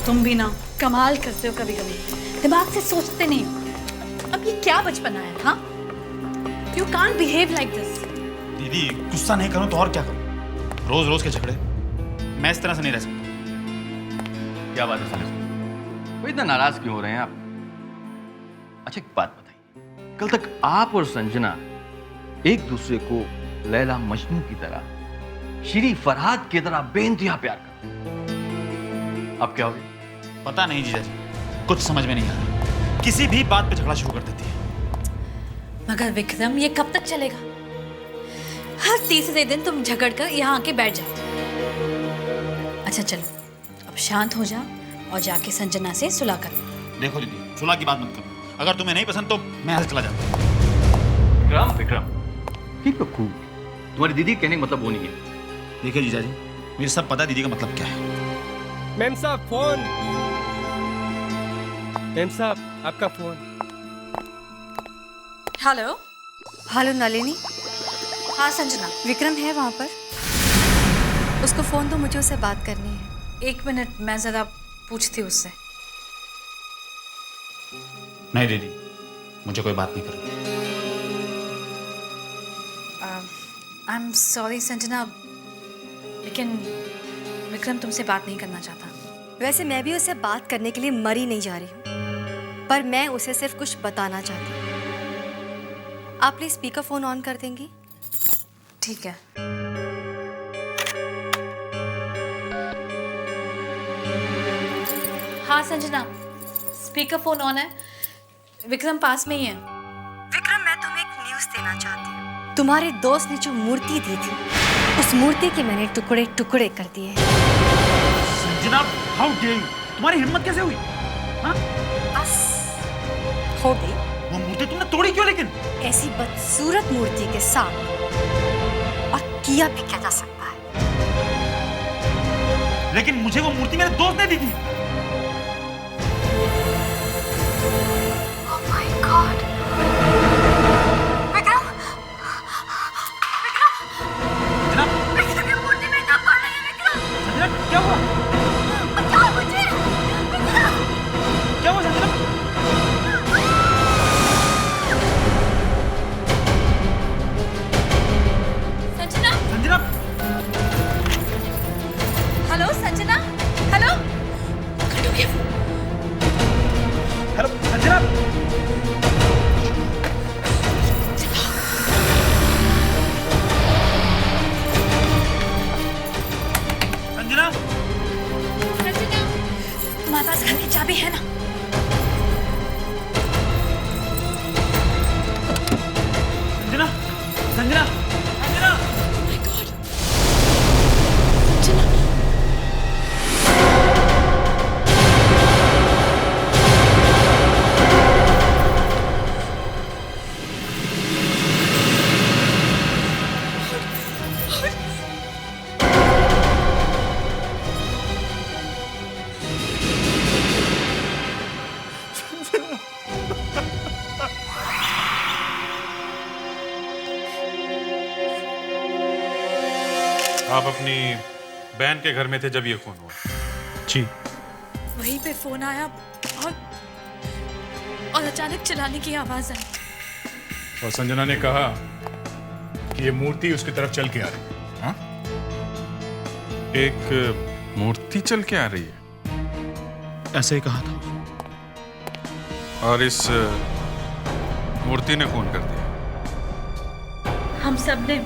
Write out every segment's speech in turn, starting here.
तुम भी ना कमाल करते हो कभी कभी, दिमाग से सोचते नहीं हो। अब ये क्या बचपना है? हाँ, you can't behave like this. दीदी गुस्सा नहीं करूं तो और क्या करूं? रोज रोज के झगड़े, मैं इस तरह से नहीं रह सकता। क्या बात है साले? वो इतना नाराज क्यों हो रहे हैं आप? अच्छा एक बात बताइए, कल तक आप और संजना एक दूसरे को लैला मजनू की तरह, श्री फरहाद की तरह बेइंतहा प्यार करते, अब क्या हो गया? पता नहीं जीजा जी, कुछ समझ में नहीं आ रहा। किसी भी बात पे झगड़ा शुरू कर देती है। मगर विक्रम, ये कब तक चलेगा? हर तीसरे दिन तुम झगड़ कर यहाँ आके बैठ जाओ। अच्छा चलो, अब शांत हो जा और जाके संजना से सुलह कर। देखो दीदी, सुलह की बात मत करो। अगर तुम्हें नहीं पसंद तो मैं यहाँ से चला जाता। Vikram Vikram, keep your cool. तुम्हारी दीदी कहने का मतलब वो नहीं है। देखिए जीजा जी, मुझे सब पता है दीदी का मतलब क्या है। मैम साहब फोन। मैम साहब आपका फोन। हेलो। हेलो नलिनी। हाँ संजना। विक्रम है वहाँ पर? उसको फोन दो, मुझे उससे बात करनी है। 1 मिनट, मैं जरा पूछती हूँ उससे। नहीं दीदी, मुझे कोई बात नहीं करनी। आई एम सॉरी संजना, लेकिन विक्रम तुमसे बात नहीं करना चाहता। वैसे मैं भी उससे बात करने के लिए मरी नहीं जा रही हूँ, पर मैं उसे सिर्फ कुछ बताना चाहती हूँ। आप प्लीज स्पीकर फोन ऑन कर देंगी? ठीक है। हाँ संजना, स्पीकर फोन ऑन है। विक्रम पास में ही है। विक्रम, मैं तुम्हें एक न्यूज़ देना चाहती हूँ। तुम्हारे दोस्त ने जो मूर्ति दी थी, उस मूर्ति के मैंने टुकड़े टुकड़े कर दिए। Sanjana, how dare you! तुम्हारी हिम्मत कैसे हुई? हाँ? बस हो गई। वो मूर्ति तुमने तोड़ी क्यों लेकिन? ऐसी बदसूरत मूर्ति के साथ और किया भी क्या जा सकता है? लेकिन मुझे वो मूर्ति मेरे दोस्त ने दी थी। Oh my God! Vikram! Sanjana, Vikram, ये मूर्ति मेरे नाम पड़ रही है। विक्रम, संजना क्या हुआ? बचाओ मुझे! विक्रम! क्या हुआ Sanjana? Sanjana. Sanjana, hello Sanjana. Hello. Hello Sanjana. Sanjana, Sanjana, तुम्हारे पास घर की चाबी है ना? संजना, संजना, संजना। My God. संजना। आप अपनी बहन के घर में थे जब ये खून हुआ? जी। वहीं पे फोन आया और अचानक चिल्लाने की आवाज आई। और संजना ने कहा कि ये मूर्ति उसकी तरफ चल के आ रही है। हाँ? एक मूर्ति चल के आ रही है? ऐसे ही कहा था। और इस मूर्ति ने खून कर दिया? हम सब ने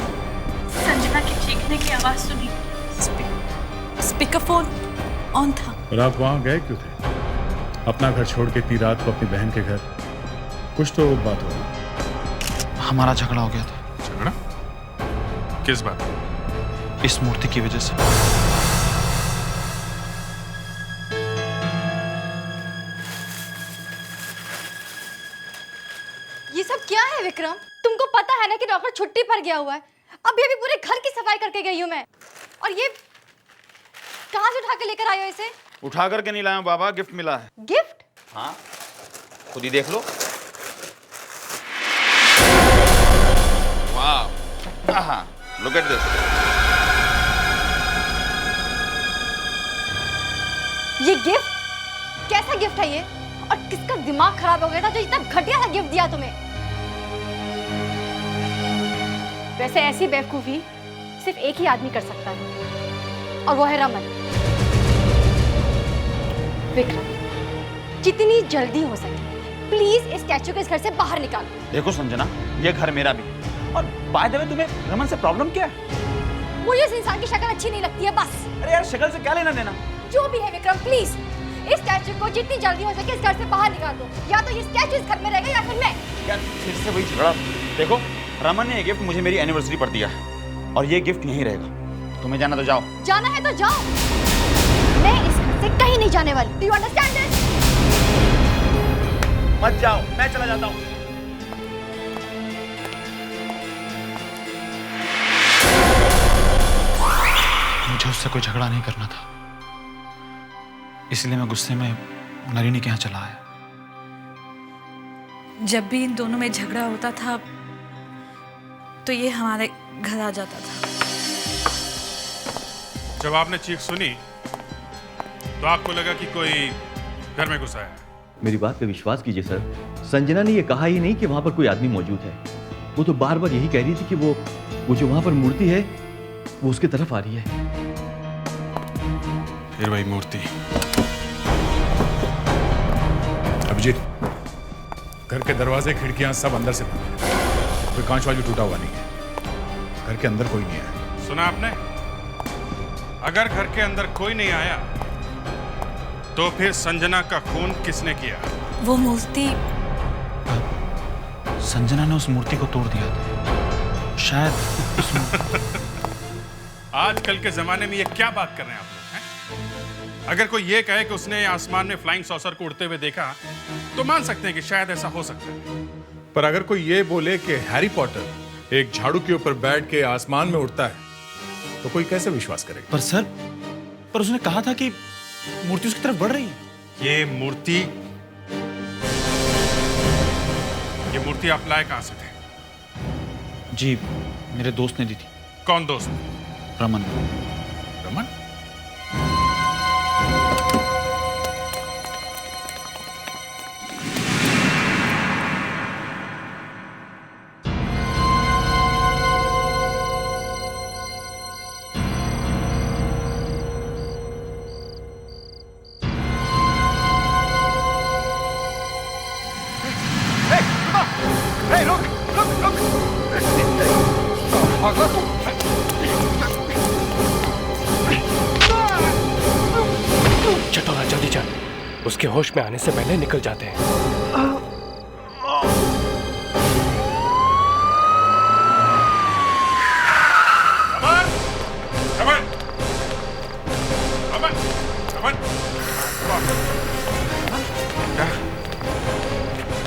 संजना के चीखने की आवाज सुनी। स्पीकर फोन ऑन था। और आप वहां गए क्यों थे? अपना घर छोड़ के इतनी रात को अपनी बहन के घर? कुछ तो बात हो। हमारा झगड़ा हो गया था। झगड़ा? किस बात? इस मूर्ति की वजह से। ये सब क्या है विक्रम? तुमको पता है ना कि डॉक्टर छुट्टी पर गया हुआ है। अभी अभी पूरे घर की सफाई करके गई हूँ मैं। और ये कहाँ से उठा के लेकर आए हो इसे? उठा करके नहीं लाया बाबा, गिफ्ट मिला है। गिफ्ट? हाँ, खुद ही देख लो। वाह, हाँ, लुक एट दिस। ये गिफ्ट सा गिफ्ट है ये? और किसका दिमाग खराब हो गया था जो इतना घटिया सा गिफ्ट दिया तुम्हें? वैसे ऐसी बेवकूफी सिर्फ एक ही आदमी कर सकता है और वो है रमन। विक्रम, जितनी जल्दी हो सके प्लीज इस स्टैचू को इस घर से बाहर निकालो। देखो संजना, ये घर मेरा भी है। और बाय द वे तुम्हें रमन से प्रॉब्लम क्या है? मुझे इस इंसान की शक्ल अच्छी नहीं लगती है बस। अरे यार शक्ल से क्या लेना देना? जो भी है विक्रम, प्लीज इस स्टैचू को जितनी जल्दी हो सके इस घर से बाहर निकाल दो। या तो ये स्टैचू इस घर में रहेगा या फिर मैं। यार फिर से वही झगड़ा। देखो रमन ने ये गिफ्ट मुझे मेरी एनिवर्सरी पर दिया है और ये गिफ्ट यहीं रहेगा। तुम्हें जाना तो जाओ। जाना है तो जाओ, मैं इस घर से कहीं नहीं जाने वाली। Do you understand this? मत जाओ, मैं चला जाता हूँ। मुझे उससे कोई झगड़ा नहीं करना था, इसलिए मैं गुस्से में नलिनी के यहाँ चला आया। जब भी इन दोनों में झगड़ा होता था तो ये हमारे घर आ जाता था। जब आपने चीख सुनी तो आपको लगा कि कोई घर में घुसा है। मेरी बात पे विश्वास कीजिए सर, संजना ने ये कहा ही नहीं कि वहां पर कोई आदमी मौजूद है। वो तो बार बार यही कह रही थी कि वो जो वहां पर मूर्ति है वो उसकी तरफ आ रही है। फिर वही मूर्ति। अभिजीत, घर के दरवाजे खिड़कियां सब अंदर से बंद हैं। कोई कांच वाली टूटा हुआ नहीं है। घर के अंदर कोई नहीं है। सुना आपने? अगर घर के अंदर कोई नहीं आया तो फिर संजना का खून किसने किया? वो मूर्ति संजना ने उस मूर्ति को तोड़ दिया था शायद। आजकल के जमाने में ये क्या बात कर रहे हैं आप लोग हैं? अगर कोई ये कहे कि उसने आसमान में फ्लाइंग सॉसर को उड़ते हुए देखा तो मान सकते हैं कि शायद ऐसा हो सकता है। पर अगर कोई ये बोले कि हैरी पॉटर एक झाड़ू के ऊपर बैठ के आसमान में उड़ता है तो कोई कैसे विश्वास करेगा? पर सर, पर उसने कहा था कि मूर्ति उसकी तरफ बढ़ रही है। ये मूर्ति आप लाए कहां से थे? जी मेरे दोस्त ने दी थी। कौन दोस्त? रमन। रमन? चटोरा जल्दी चल, उसके होश में आने से पहले निकल जाते हैं।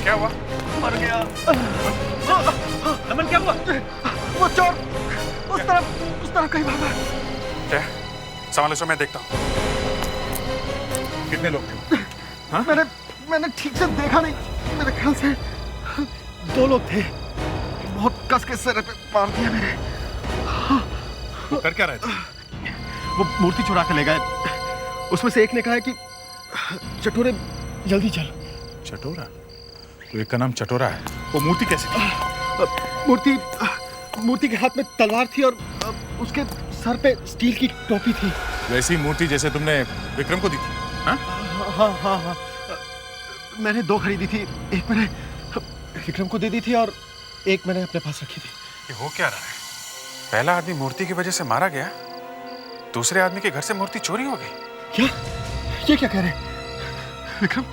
क्या हुआ? मर गया। रमन क्या हुआ? वो चोर उस तरफ कहीं भागा। क्या? संभालो सो, मैं देखता हूँ। कितने लोग थे? हाँ? मैंने ठीक से देखा नहीं, मेरे ख्याल से 2 लोग थे। बहुत कस के सिर पे मार दिया मेरे। वो कर क्या रहे थे? वो मूर्ति चुरा के ले गए। उसमें से एक ने कहा कि चटोरे जल्दी चल। चटोरा? तो एक का नाम चटोरा है। वो मूर्ति कैसी थी? मूर्ति के हाथ में तलवार थी और उसके सर पे स्टील की टोपी थी। वैसी मूर्ति जैसे तुमने विक्रम को दी थी? हाँ। मैंने 2 खरीदी थी। एक मैंने विक्रम को दे दी थी और एक मैंने अपने पास रखी थी। ये हो क्या रहा है? पहला आदमी मूर्ति की वजह से मारा गया, दूसरे आदमी के घर से मूर्ति चोरी हो गई। क्या? ये क्या कह रहे हैं विक्रम?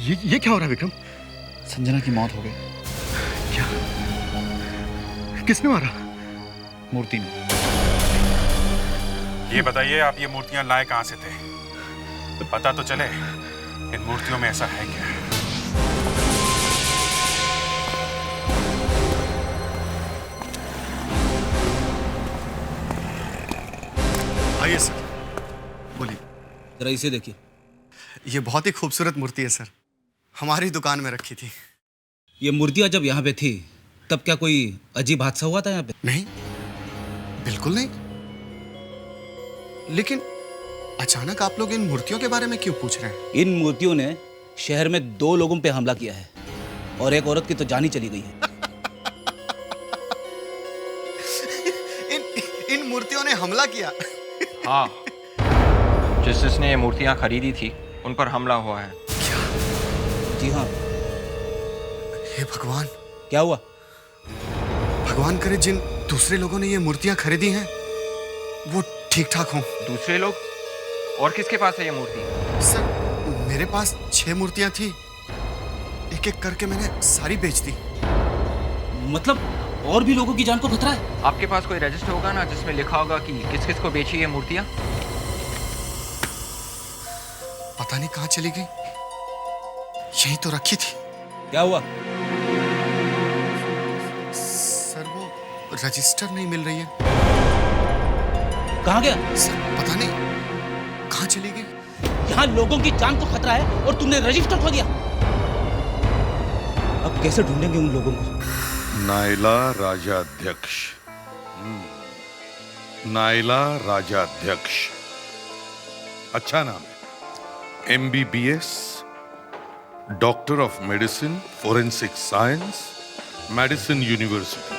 ये क्या हो रहा है विक्रम? संजना की मौत हो गई। क्या? किसने मारा? मूर्ति ने। ये बताइए, आप ये मूर्तियां लाए कहां से थे? पता तो चले इन मूर्तियों में ऐसा है क्या? आइए सर, बोलिए। जरा इसे देखिए। ये बहुत ही खूबसूरत मूर्ति है सर, हमारी दुकान में रखी थी। ये मूर्तियां जब यहाँ पे थी तब क्या कोई अजीब हादसा हुआ था यहाँ पे? नहीं, बिल्कुल नहीं। लेकिन अचानक आप लोग इन मूर्तियों के बारे में क्यों पूछ रहे हैं? इन मूर्तियों ने शहर में 2 लोगों पे हमला किया है और एक औरत की तो जान ही चली गई है। इन मूर्तियों ने हमला किया? हाँ, जिसने ये मूर्तियां खरीदी थी उन पर हमला हुआ है। जी हाँ। हे भगवान, क्या हुआ? भगवान करे जिन दूसरे लोगों ने ये मूर्तियां खरीदी हैं वो ठीक ठाक हों। दूसरे लोग? और किसके पास है ये मूर्ति? सर, मेरे पास 6 मूर्तियां थी, एक एक करके मैंने सारी बेच दी। मतलब और भी लोगों की जान को खतरा है? आपके पास कोई रजिस्टर होगा ना जिसमें लिखा होगा कि किस किस को बेची ये मूर्तियां? पता नहीं कहाँ चली गई, यही तो रखी थी। क्या हुआ? सर, वो रजिस्टर नहीं मिल रही है। कहाँ गया? सर, पता नहीं कहाँ चली गई। यहाँ लोगों की जान को खतरा है और तुमने रजिस्टर खो दिया। अब कैसे ढूंढेंगे उन लोगों को? नायला राजाध्यक्ष। नायला राजाध्यक्ष, अच्छा नाम है। MBBS, doctor of medicine, forensic science, medicine university.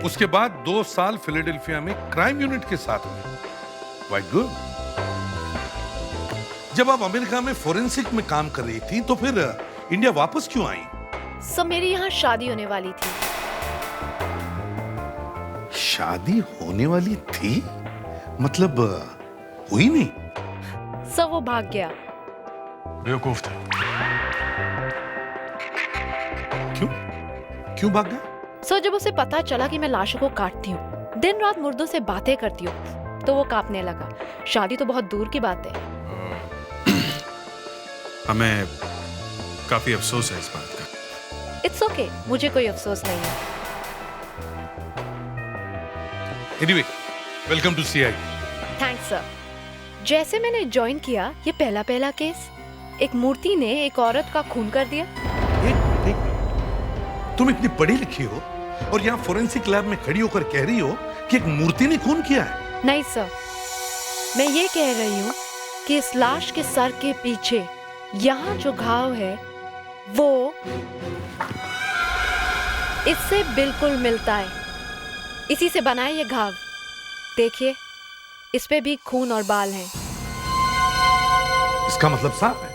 उसके बाद 2 साल फिलाडेल्फिया में क्राइम यूनिट के साथ में। Quite good. जब आप अमेरिका में फोरेंसिक में काम कर रही थी तो फिर इंडिया वापस क्यों आई? सर, मेरी यहाँ शादी होने वाली थी। शादी होने वाली थी? मतलब हुई नहीं? सर, वो भाग गया। बेवकूफ था। क्यों भाग गया? सर, जब उसे पता चला कि मैं लाशों को काटती हूँ, दिन रात मुर्दों से बातें करती हूँ, तो वो कांपने लगा। शादी तो बहुत दूर की बात है। हमें काफी अफसोस है इस बात का। इट्स ओके, मुझे कोई अफसोस नहीं है। Anyway, welcome to CID। Thanks sir. जैसे मैंने ज्वाइन किया, ये पहला केस, एक मूर्ति ने एक औरत का खून कर दिया। तुम इतनी पढ़ी लिखी हो और यहाँ फोरेंसिक लैब में खड़ी होकर कह रही हो कि एक मूर्ति ने खून किया है? नहीं सर, मैं ये कह रही हूँ कि इस लाश के सर के पीछे यहाँ जो घाव है वो इससे बिल्कुल मिलता है। इसी से बना है ये घाव। देखिए, इस पे भी खून और बाल हैं। इसका मतलब साफ है,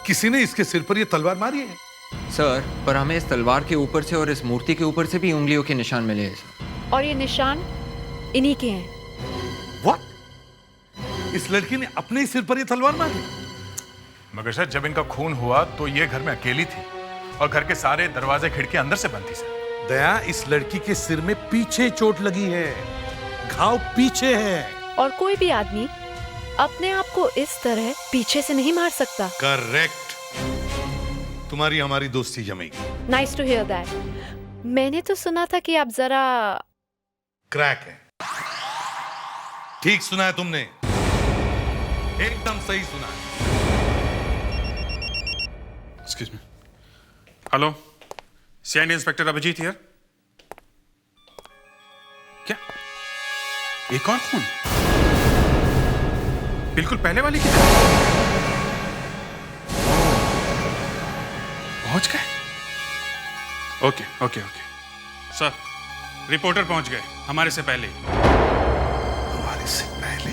किसी ने इसके सिर पर ये तलवार मारी है। सर, पर हमें इस तलवार के ऊपर से और इस मूर्ति के ऊपर से भी उंगलियों के निशान मिले हैं सर। और ये निशान इन्हीं के हैं। What? इस लड़की ने अपने ही सिर पर ये तलवार मारी? मगर सर, जब इनका खून हुआ तो ये घर में अकेली थी और घर के सारे दरवाजे खिड़की अंदर से बंद थी सर। दया, इस लड़की के सिर में पीछे चोट लगी है, घाव पीछे है। और कोई भी आदमी अपने आप को इस तरह पीछे से नहीं मार सकता। करेक्ट। तुम्हारी हमारी दोस्ती जमेगी। Nice to hear that. मैंने तो सुना था कि आप जरा क्रैक है। ठीक सुना है तुमने, एकदम सही सुना है। Excuse me. Hello, CID inspector Abhijeet here. क्या एक और खून? बिल्कुल पहले वाली की तरह। पहुंच गए? Okay okay okay sir, reporter पहुंच गए हमारे से पहले। हमारे से पहले?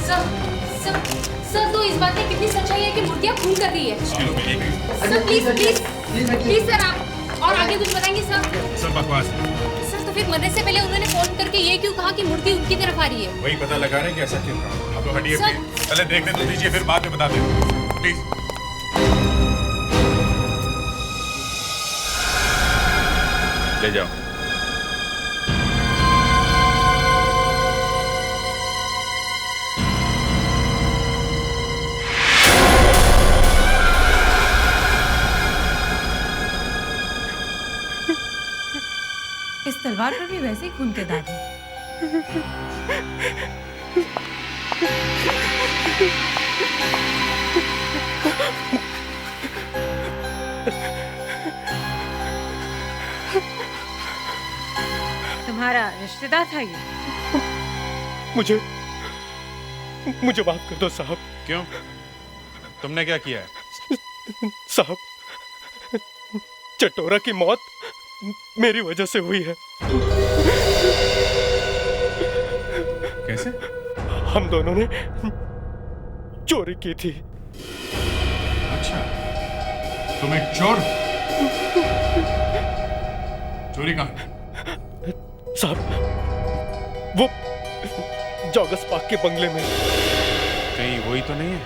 सर, तो इस बात में कितनी सच्चाई है कि मूर्तियां खून कर रही है? सर, प्लीज सर, आप और आगे कुछ बताएंगे सर? सब बकवास है। सर, तो फिर मरने से पहले उन्होंने फोन करके ये क्यों कहा कि मूर्ति उनकी तरफ आ रही है? वही पता लगा रहे हैं कि ऐसा क्यों कहा। अब हटिए, सर। पहले देखने तो दीजिए, फिर बाद में बता दें प्लीज। ले जाओ। इस तलवार पर भी वैसे ही खून के दाग हैं। तुम्हारा रिश्तेदार था ये? मुझे माफ कर दो साहब। क्यों? तुमने क्या किया है? साहब, चटोरा की मौत मेरी वजह से हुई है। कैसे? हम दोनों ने चोरी की थी। अच्छा, तुम एक चोर? चोरी कहाँ? साहब, वो जॉगस पार्क के बंगले में। कहीं वही तो नहीं है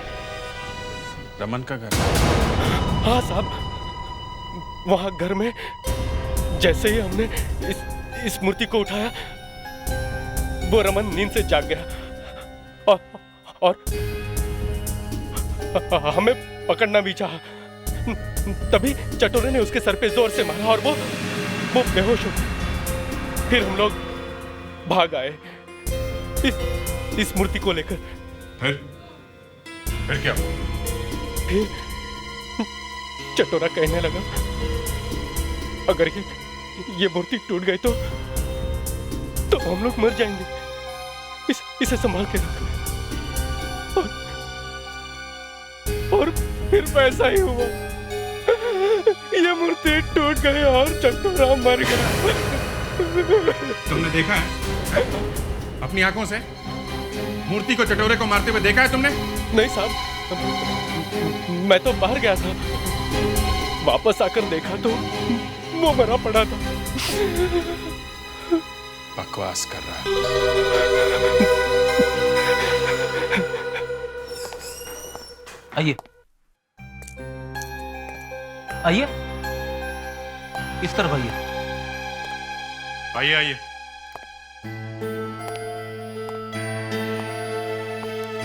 रमन का घर? हाँ साहब, वहां घर में जैसे ही हमने इस मूर्ति को उठाया, वो रमन नींद से जाग गया और हमें पकड़ना भी चाहा। तभी चटोरे ने उसके सर पे जोर से मारा और वो बेहोश हो गया। फिर हम लोग भाग आए इस मूर्ति को लेकर। फिर क्या? फिर चटोरा कहने लगा, अगर ये मूर्ति टूट गई तो हम लोग मर जाएंगे, इसे संभाल के रख। और फिर वैसा ही हुआ, ये मूर्ति टूट गई और चटोरा मर गया। तुमने देखा है अपनी आंखों से? मूर्ति को चटोरे को मारते हुए देखा है तुमने? नहीं साहब, मैं तो बाहर गया था, वापस आकर देखा तो वो मरा पड़ा था। बकवास कर रहा है। आइए आइए, इस तरफ आइए। आइए आइए।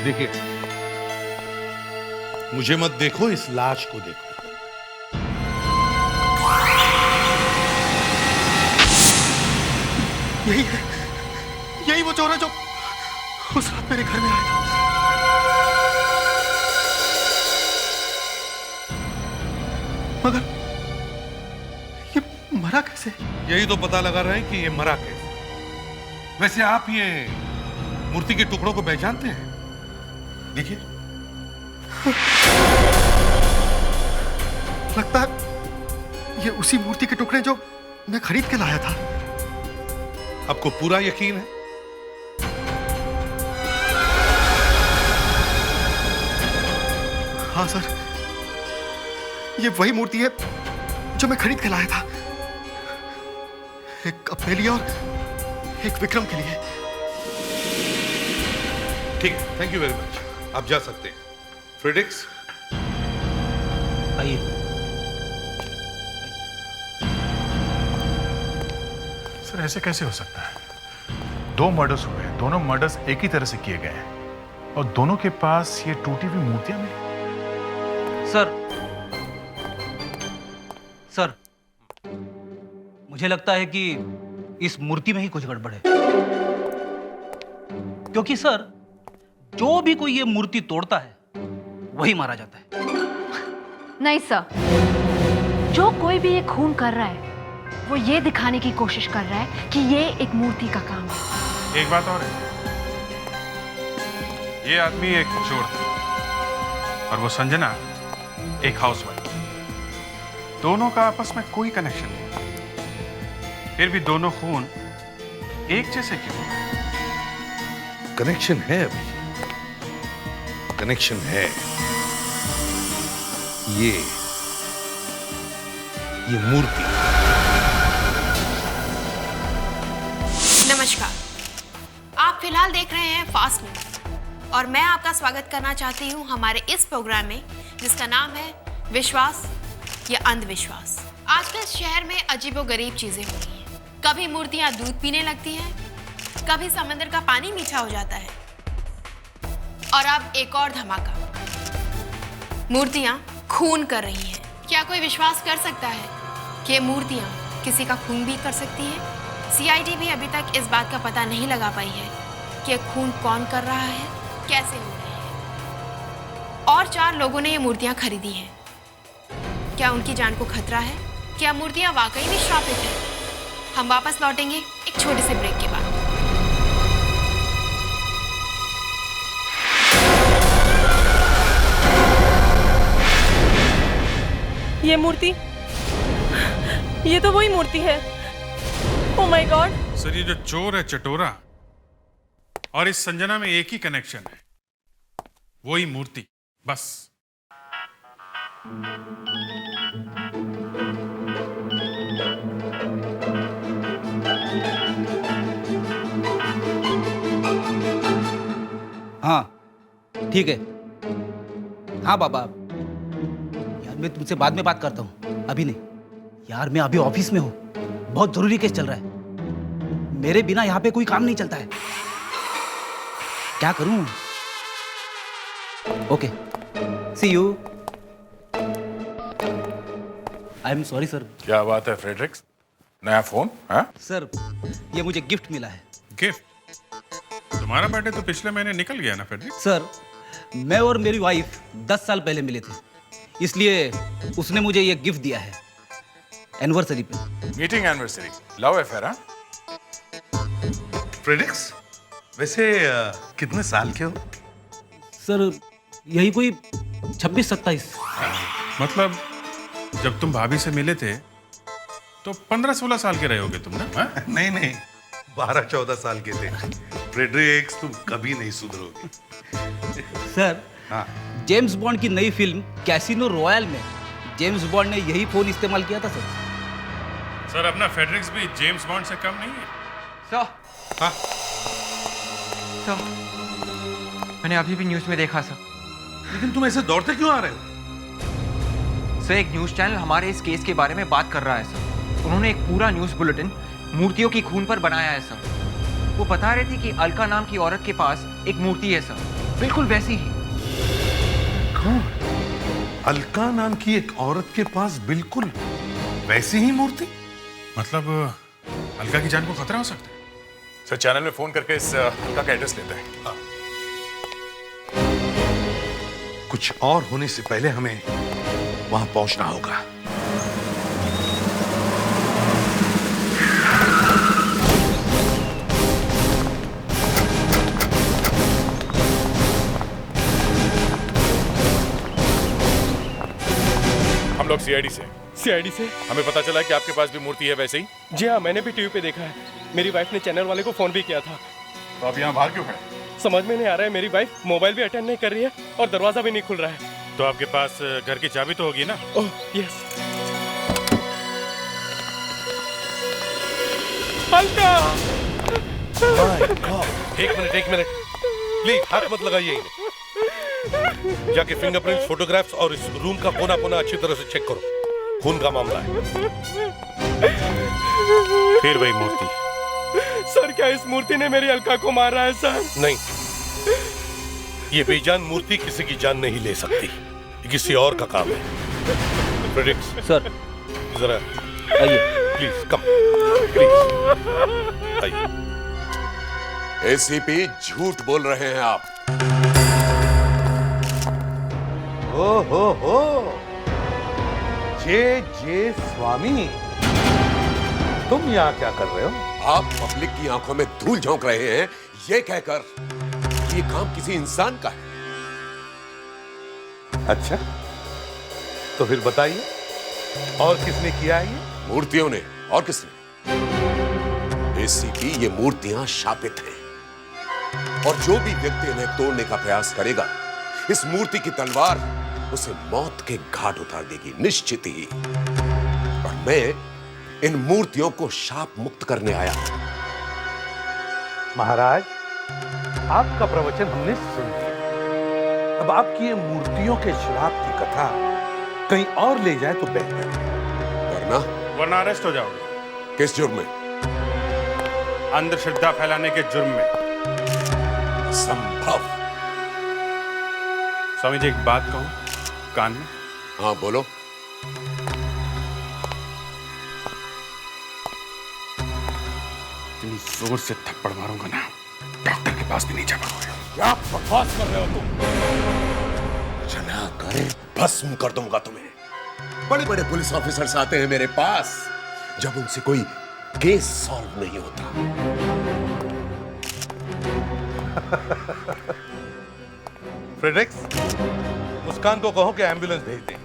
देखिए, मुझे मत देखो, इस लाश को देखो। यही वो चोर है जो उस रात मेरे घर में आया था। मगर ये मरा कैसे? यही तो पता लगा रहे हैं कि ये मरा कैसे। वैसे आप ये मूर्ति के टुकड़ों को पहचानते हैं? देखिए, लगता है ये उसी मूर्ति के टुकड़े जो मैं खरीद के लाया था। आपको पूरा यकीन है? हाँ सर, ये वही मूर्ति है जो मैं खरीद के लाया था, एक अपने लिए और एक विक्रम के लिए। ठीक, थैंक यू वेरी मच। आप जा सकते हैं। फ्रेडरिक्स, आइए। सर, ऐसे कैसे हो सकता है? 2 मर्डर्स हुए, दोनों मर्डर्स एक ही तरह से किए गए हैं और दोनों के पास ये टूटी हुई मूर्तियां मिली। सर, मुझे लगता है कि इस मूर्ति में ही कुछ गड़बड़ है, क्योंकि सर, जो भी कोई ये मूर्ति तोड़ता है वही मारा जाता है। नहीं सर, जो कोई भी ये खून कर रहा है वो ये दिखाने की कोशिश कर रहा है कि ये एक मूर्ति का काम है। एक बात और है, ये आदमी एक चोर था और वो संजना एक हाउसवाइफ। दोनों का आपस में कोई कनेक्शन नहीं, फिर भी दोनों खून एक जैसे क्यों? कनेक्शन है अभी, कनेक्शन है। ये मूर्ति। नमस्कार, आप फिलहाल देख रहे हैं फास्ट न्यूज और मैं आपका स्वागत करना चाहती हूं हमारे इस प्रोग्राम में, जिसका नाम है विश्वास या अंधविश्वास। आजकल शहर में अजीबोगरीब चीजें हो रही हैं। कभी मूर्तियां दूध पीने लगती हैं, कभी समंदर का पानी मीठा हो जाता है और अब एक और धमाका, मूर्तियां खून कर रही हैं। क्या कोई विश्वास कर सकता है कि ये मूर्तियां किसी का खून भी कर सकती हैं? सीआईडी भी अभी तक इस बात का पता नहीं लगा पाई है कि ये खून कौन कर रहा है, कैसे हो रहे हैं। और 4 लोगों ने ये मूर्तियां खरीदी हैं। क्या उनकी जान को खतरा है? क्या मूर्तियां वाकई में श्रापित हैं? हम वापस लौटेंगे एक छोटे से ब्रेक के बाद। ये मूर्ति, ये तो वही मूर्ति है। Oh my God. सर ये जो चोर है चटोरा और इस संजना में एक ही कनेक्शन है, वही मूर्ति, बस। हाँ ठीक है। हाँ बाबा, यार मैं तुमसे बाद में बात करता हूँ, अभी नहीं। यार मैं अभी ऑफिस में हूँ, बहुत जरूरी केस चल रहा है, मेरे बिना यहाँ पे कोई काम नहीं चलता है। क्या करूँ? Okay, see you. I am sorry sir. क्या बात है फ्रेडरिक्स, नया फोन? हाँ सर, ये मुझे गिफ्ट मिला है। गिफ्ट? तुम्हारा बर्थडे तो पिछले महीने निकल गया ना फ्रेडरिक्स। सर, मैं और मेरी वाइफ 10 साल पहले मिले थे, इसलिए उसने मुझे ये गिफ्ट दिया है एनिवर्सरी पे। Meeting anniversary, love affair? हाँ फ्रेडरिक्स, वैसे कितने साल के हो? सर यही कोई 26-27। मतलब जब तुम भाभी से मिले थे तो 15-16 साल के रहे होगे तुम ना? हाँ? नहीं नहीं, 12-14 साल के थे। फ्रेडरिक्स, तुम कभी नहीं सुधरोगे। सर, हाँ, जेम्स बॉन्ड की नई फिल्म कैसीनो रॉयल में जेम्स बॉन्ड ने यही फोन इस्तेमाल किया था सर। सर अपना फ्रेडरिक्स भी जेम्स बॉन्ड से कम नहीं है। सर, हाँ सर, मैंने अभी भी न्यूज में देखा सर। लेकिन तुम ऐसे दौड़ते क्यों आ रहे हो? सर एक न्यूज चैनल हमारे इस केस के बारे में बात कर रहा है सर। उन्होंने एक पूरा न्यूज बुलेटिन मूर्तियों की खून पर बनाया है सर। वो बता रहे थे कि अलका नाम की औरत के पास एक मूर्ति है सर, बिल्कुल वैसी ही। कौन? अलका नाम की एक औरत के पास बिल्कुल वैसी ही मूर्ति? मतलब अलका की जान को खतरा हो सकता है। सर चैनल में फोन करके इस अलका का एड्रेस लेते हैं। हाँ। कुछ और होने से पहले हमें वहां पहुंचना होगा। हम लोग सीआईडी से। सीआईडी से? हमें पता चला कि आपके पास भी मूर्ति है वैसे ही। जी हाँ, मैंने भी टीवी पे देखा है। मेरी वाइफ ने चैनल वाले को फोन भी किया था। तो आप यहाँ बाहर क्यों खड़े? समझ में नहीं आ रहा है, मेरी वाइफ मोबाइल भी अटेंड नहीं कर रही है और दरवाजा भी नहीं खुल रहा है। तो आपके पास घर की चाबी तो होगी ना? Oh yes. अलका! एक मिनट प्लीज, हाथ मत लगाइए इन्हें। जाके फिंगरप्रिंट्स, फोटोग्राफ्स और इस रूम का कोना कोना अच्छी तरह से चेक करो। खून का मामला है। फिर वही मूर्ति। सर, क्या इस मूर्ति ने मेरी अलका को मारा है सर? नहीं, ये बेजान मूर्ति किसी की जान नहीं ले सकती। ये किसी और का काम है। फ्रेडरिक्स सर, जरा आइए। प्लीज कम, प्लीज आइए। एसीपी, झूठ बोल रहे हैं आप। हो जे स्वामी, तुम यहाँ क्या कर रहे हो? आप पब्लिक की आंखों में धूल झोंक रहे हैं ये कहकर कि ये काम किसी इंसान का है। अच्छा, तो फिर बताइए, और किसने किया है ये? मूर्तियों ने। और किसने? एसीपी, ये मूर्तियां शापित हैं और जो भी व्यक्ति इन्हें तोड़ने का प्रयास करेगा, इस मूर्ति की तलवार उसे मौत के घाट उतार देगी, निश्चित ही। और मैं इन मूर्तियों को शाप मुक्त करने आया हूं। महाराज, आपका प्रवचन हमने सुन लिया। अब आपकी ये मूर्तियों के श्राप की कथा कहीं और ले जाए तो बेहतर है। वरना अरेस्ट हो जाओगे। किस जुर्म में? अंधश्रद्धा फैलाने के जुर्म में। संभव। स्वामी जी, एक बात कहूं कान में? हाँ बोलो। इतनी जोर से थप्पड़ मारूंगा ना, डॉक्टर के पास भी नहीं जा पाओगे। क्या बकवास कर रहे हो तुम? चला कर भस्म कर दूंगा तुम्हें। बड़े बड़े पुलिस ऑफिसर्स आते हैं मेरे पास जब उनसे कोई केस सॉल्व नहीं होता। फ्रेडरिक्स, मुस्कान को कहो कि एम्बुलेंस भेज दें।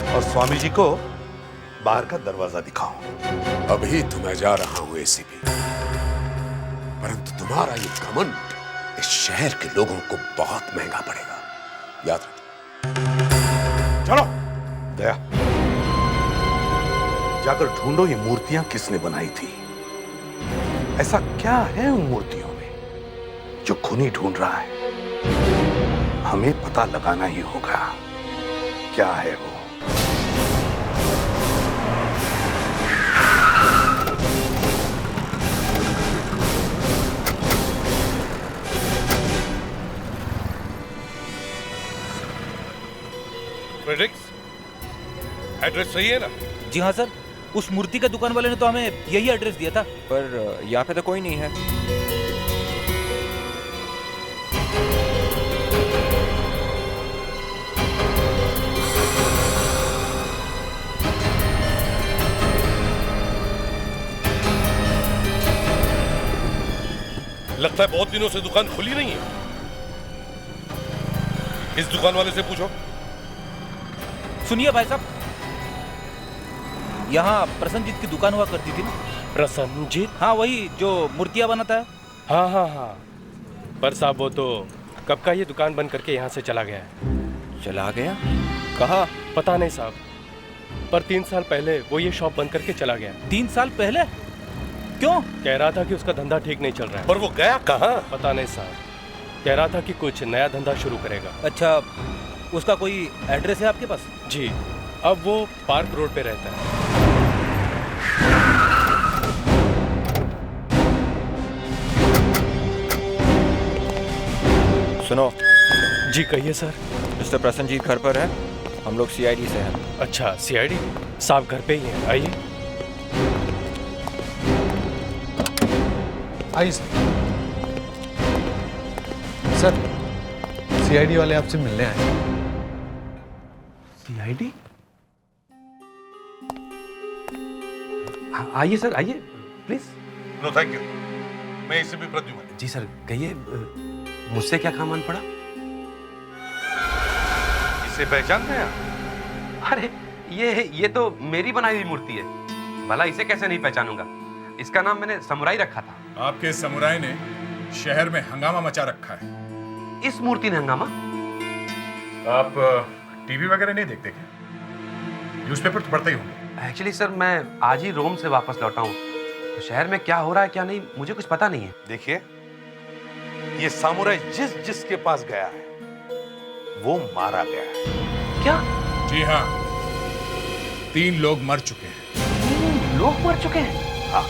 और स्वामी जी को बाहर का दरवाजा दिखाओ। अभी तो मैं जा रहा हूं एसीपी, परंतु तुम्हारा ये घमंड इस शहर के लोगों को बहुत महंगा पड़ेगा, याद रखो। चलो दया, जाकर ढूंढो ये मूर्तियां किसने बनाई थी। ऐसा क्या है उन मूर्तियों में जो खूनी ढूंढ रहा है? हमें पता लगाना ही होगा क्या है वो। फ्रेडरिक्स, एड्रेस सही है ना? जी हाँ सर, उस मूर्ति का दुकान वाले ने तो हमें यही एड्रेस दिया था। पर यहाँ पे तो कोई नहीं है। लगता है बहुत दिनों से दुकान खुली नहीं है। इस दुकान वाले से पूछो। सुनिए भाई साहब, यहाँ प्रसन्नजीत की दुकान हुआ करती थी ना? प्रसन्नजीत? हाँ, वही जो मूर्तियाँ बनाता है। हाँ हाँ हाँ, पर साहब वो तो कब का ये दुकान बंद करके यहाँ से चला गया है। चला गया? कहाँ? पता नहीं साहब, पर 3 साल पहले वो ये शॉप बंद करके चला गया। 3 साल पहले? क्यों? कह रहा था कि उसका धंधा ठीक नहीं चल रहा है। पर वो गया कहाँ? पता नहीं साहब, कह रहा था कि कुछ नया धंधा शुरू करेगा। अच्छा, उसका कोई एड्रेस है आपके पास? जी, अब वो पार्क रोड पे रहता है। सुनो। जी कहिए सर। मिस्टर प्रसन्नजीत घर पर है, हम लोग सीआईडी से हैं। अच्छा, सीआईडी साहब घर पे ही हैं, आइए। आइए सर, सीआईडी वाले आपसे मिलने आए। सीआईडी? आइए सर, आइए प्लीज। नो थैंक यू, मैं इसे भी प्रद्युम्न। जी सर, कहिए मुझसे क्या काम आन पड़ा? इसे पहचान गया? अरे ये तो मेरी बनाई हुई मूर्ति है, भला इसे कैसे नहीं पहचानूंगा? इसका नाम मैंने समुराई रखा था। आपके समुराई ने शहर में हंगामा मचा रखा है। इस मूर्ति ने हंगामा? आप टीवी वगैरह नहीं देखते क्या? न्यूज़पेपर तो पढ़ते ही होंगे। एक्चुअली सर, मैं आज ही रोम से वापस लौटा हूँ, तो शहर में क्या हो रहा है क्या नहीं मुझे कुछ पता नहीं है। देखिए, ये सामुराई जिसके पास गया है वो मारा गया है। क्या? जी हाँ, 3 लोग मर चुके हैं। लोग मर चुके हैं? हाँ।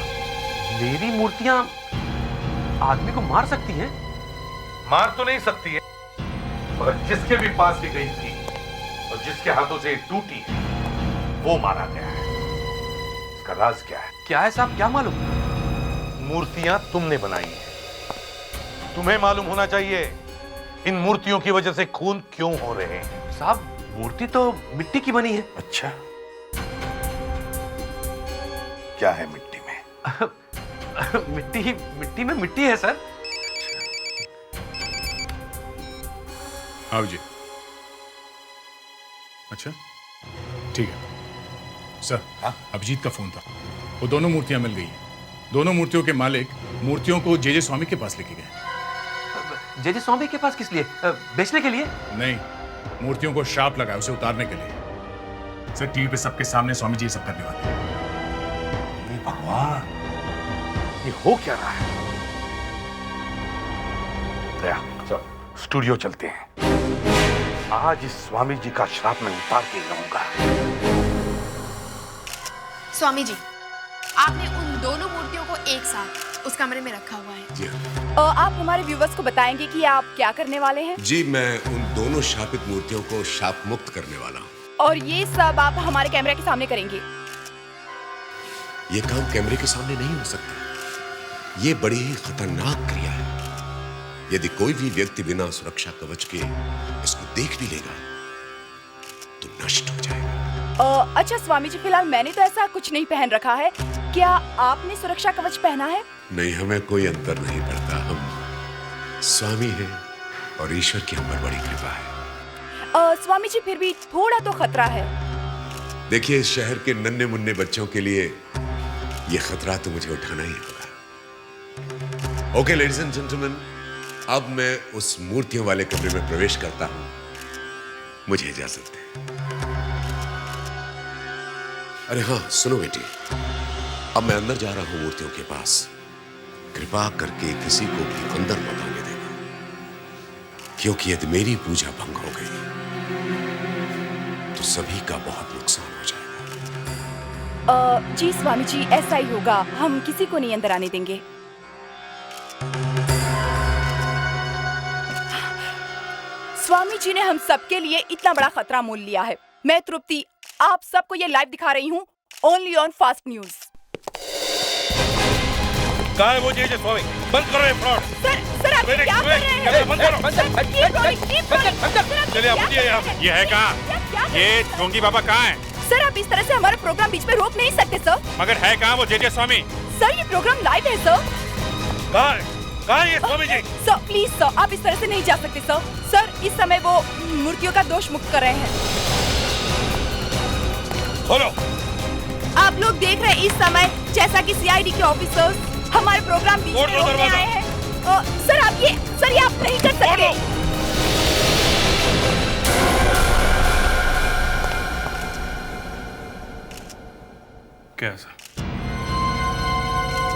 मेरी मूर्तियां आदमी को मार सकती हैं? मार तो नहीं सकती है, मगर जिसके भी पास भी गई थी और जिसके हाथों से टूटी है वो मारा गया है। इसका राज क्या है? क्या है साहब, क्या मालूम? मूर्तियां तुमने बनाई हैं, तुम्हें मालूम होना चाहिए इन मूर्तियों की वजह से खून क्यों हो रहे हैं। साहब, मूर्ति तो मिट्टी की बनी है। अच्छा, क्या है मिट्टी में? मिट्टी में मिट्टी है सर। आओ जी। अच्छा ठीक है सर। अभिजीत का फोन था, वो दोनों मूर्तियां मिल गई हैं। दोनों मूर्तियों के मालिक मूर्तियों को जे स्वामी के पास लेके गए। जे स्वामी के पास किस लिए? बेचने के लिए? नहीं, मूर्तियों को श्राप लगा उसे उतारने के लिए। सर, टीवी पे सबके सामने स्वामी जी ये सब करने वाले हैं। भगवान, ये हो क्या रहा है? दया, चल स्टूडियो चलते हैं। आज इस स्वामी जी का श्राप मैं उतार के रहूंगा। स्वामी जी, आपने उन दोनों मूर्तियों को एक साथ उस कमरे में रखा हुआ है। जी आप हमारे व्यूवर्स को बताएंगे कि आप क्या करने वाले हैं? जी, मैं उन दोनों शापित मूर्तियों को शाप मुक्त करने वाला हूँ। और ये सब आप हमारे कैमरे के सामने करेंगे? ये काम कैमरे के सामने नहीं हो सकता। ये बड़ी ही खतरनाक क्रिया है। यदि कोई भी व्यक्ति बिना सुरक्षा कवच के इसको देख भी लेगा तो नष्ट हो जाएगा। अच्छा स्वामी जी, फिलहाल मैंने तो ऐसा कुछ नहीं पहन रखा है। क्या आपने सुरक्षा कवच पहना है? नहीं, हमें कोई अंतर नहीं पड़ता। हम स्वामी हैं और ईश्वर की हम पर बड़ी कृपा है। स्वामी जी, फिर भी थोड़ा तो खतरा है। देखिए, इस शहर के नन्हे मुन्ने बच्चों के लिए ये खतरा तो मुझे उठाना ही होगा। ओके लेडीज एंड जेंटलमैन, अब मैं उस मूर्तियों वाले कमरे में प्रवेश करता हूं। मुझे इजाजत दें। अरे हाँ सुनो बेटी, अब मैं अंदर जा रहा हूं मूर्तियों के पास। कृपा करके किसी को भी अंदर मत आने देना, क्योंकि यदि मेरी पूजा भंग हो गई तो सभी का बहुत नुकसान हो जाएगा। जी स्वामी जी, ऐसा ही होगा। हम किसी को नहीं अंदर आने देंगे। स्वामी जी ने हम सबके लिए इतना बड़ा खतरा मोल लिया है। मैं तृप्ति आप सबको ये लाइव दिखा रही हूँ, ओनली ऑन फास्ट न्यूज। कहाँ है वो जे स्वामी? बंद करो ये फ्रॉड। सर आप क्या कर रहे हैं? बंद करो। चलिए आप उठिए यहाँ। ये है कहाँ? ये ढोंगी बाबा कहाँ है? सर आप इस तरह से हमारा प्रोग्राम बीच में रोक नहीं सकते सर। मगर है कहाँ वो जे स्वामी? सर ये प्रोग्राम लाइव है सर। कहाँ है ये Swami ji? Sir please sir, आप इस तरह से नहीं जा सकते सर। सर इस समय वो मूर्तियों का दोष मुक्त कर रहे हैं। खोलो। आप लोग देख रहे हैं इस समय जैसा कि सीआईडी के ऑफिसर्स हमारे प्रोग्राम बीच में रोकने आए हैं। सर आप ये आप नहीं कर सकते। कैसा?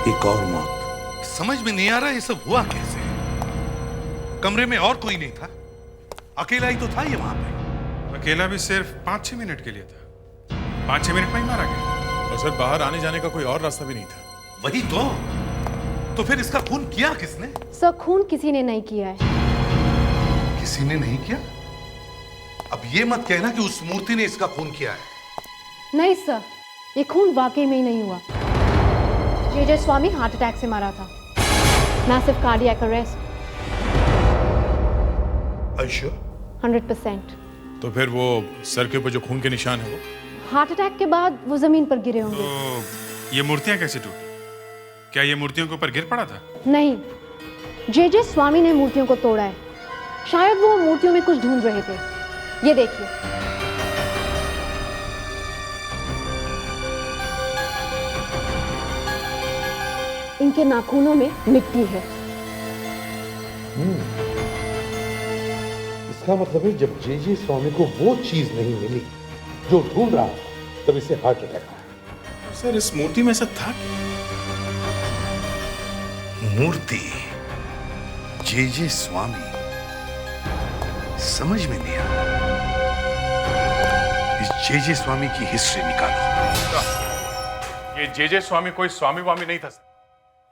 एक और मौत। समझ में नहीं आ रहा ये सब हुआ कैसे। कमरे में और कोई नहीं था, अकेला ही तो था ये वहां पे। अकेला भी सिर्फ 5-6 मिनट के लिए था। 5-6 मिनट में ही मारा गया। और सर बाहर आने जाने का कोई और रास्ता भी नहीं था। वही तो फिर इसका खून किया किसने? सर खून किसी ने नहीं किया है। किसी ने नहीं किया? अब ये मत कहना कि उस मूर्ति ने इसका खून किया है। नहीं सर, ये खून वाकई में ही नहीं हुआ। जे स्वामी हार्ट अटैक से मारा था। Massive cardiac arrest. 100%। तो फिर वो सर के ऊपर जो खून के निशान है वो हार्ट अटैक के बाद वो जमीन पर गिरे होंगे। तो ये मूर्तियां कैसे टूटी? क्या ये मूर्तियों के ऊपर गिर पड़ा था? नहीं, जे स्वामी ने मूर्तियों को तोड़ा है। शायद वो मूर्तियों में कुछ ढूंढ रहे थे। ये देखिए। इनके नाखूनों में मिट्टी है। इसका मतलब है जब जे स्वामी को वो चीज नहीं मिली जो ढूंढ रहा था, तब इसे हार्ट अटैक आया। सर इस मूर्ति में ऐसा था क्या? मूर्ति जे स्वामी, समझ में नहीं आ रहा। इस जे स्वामी की हिस्ट्री निकालो। ये जे स्वामी कोई स्वामी वामी नहीं था सर,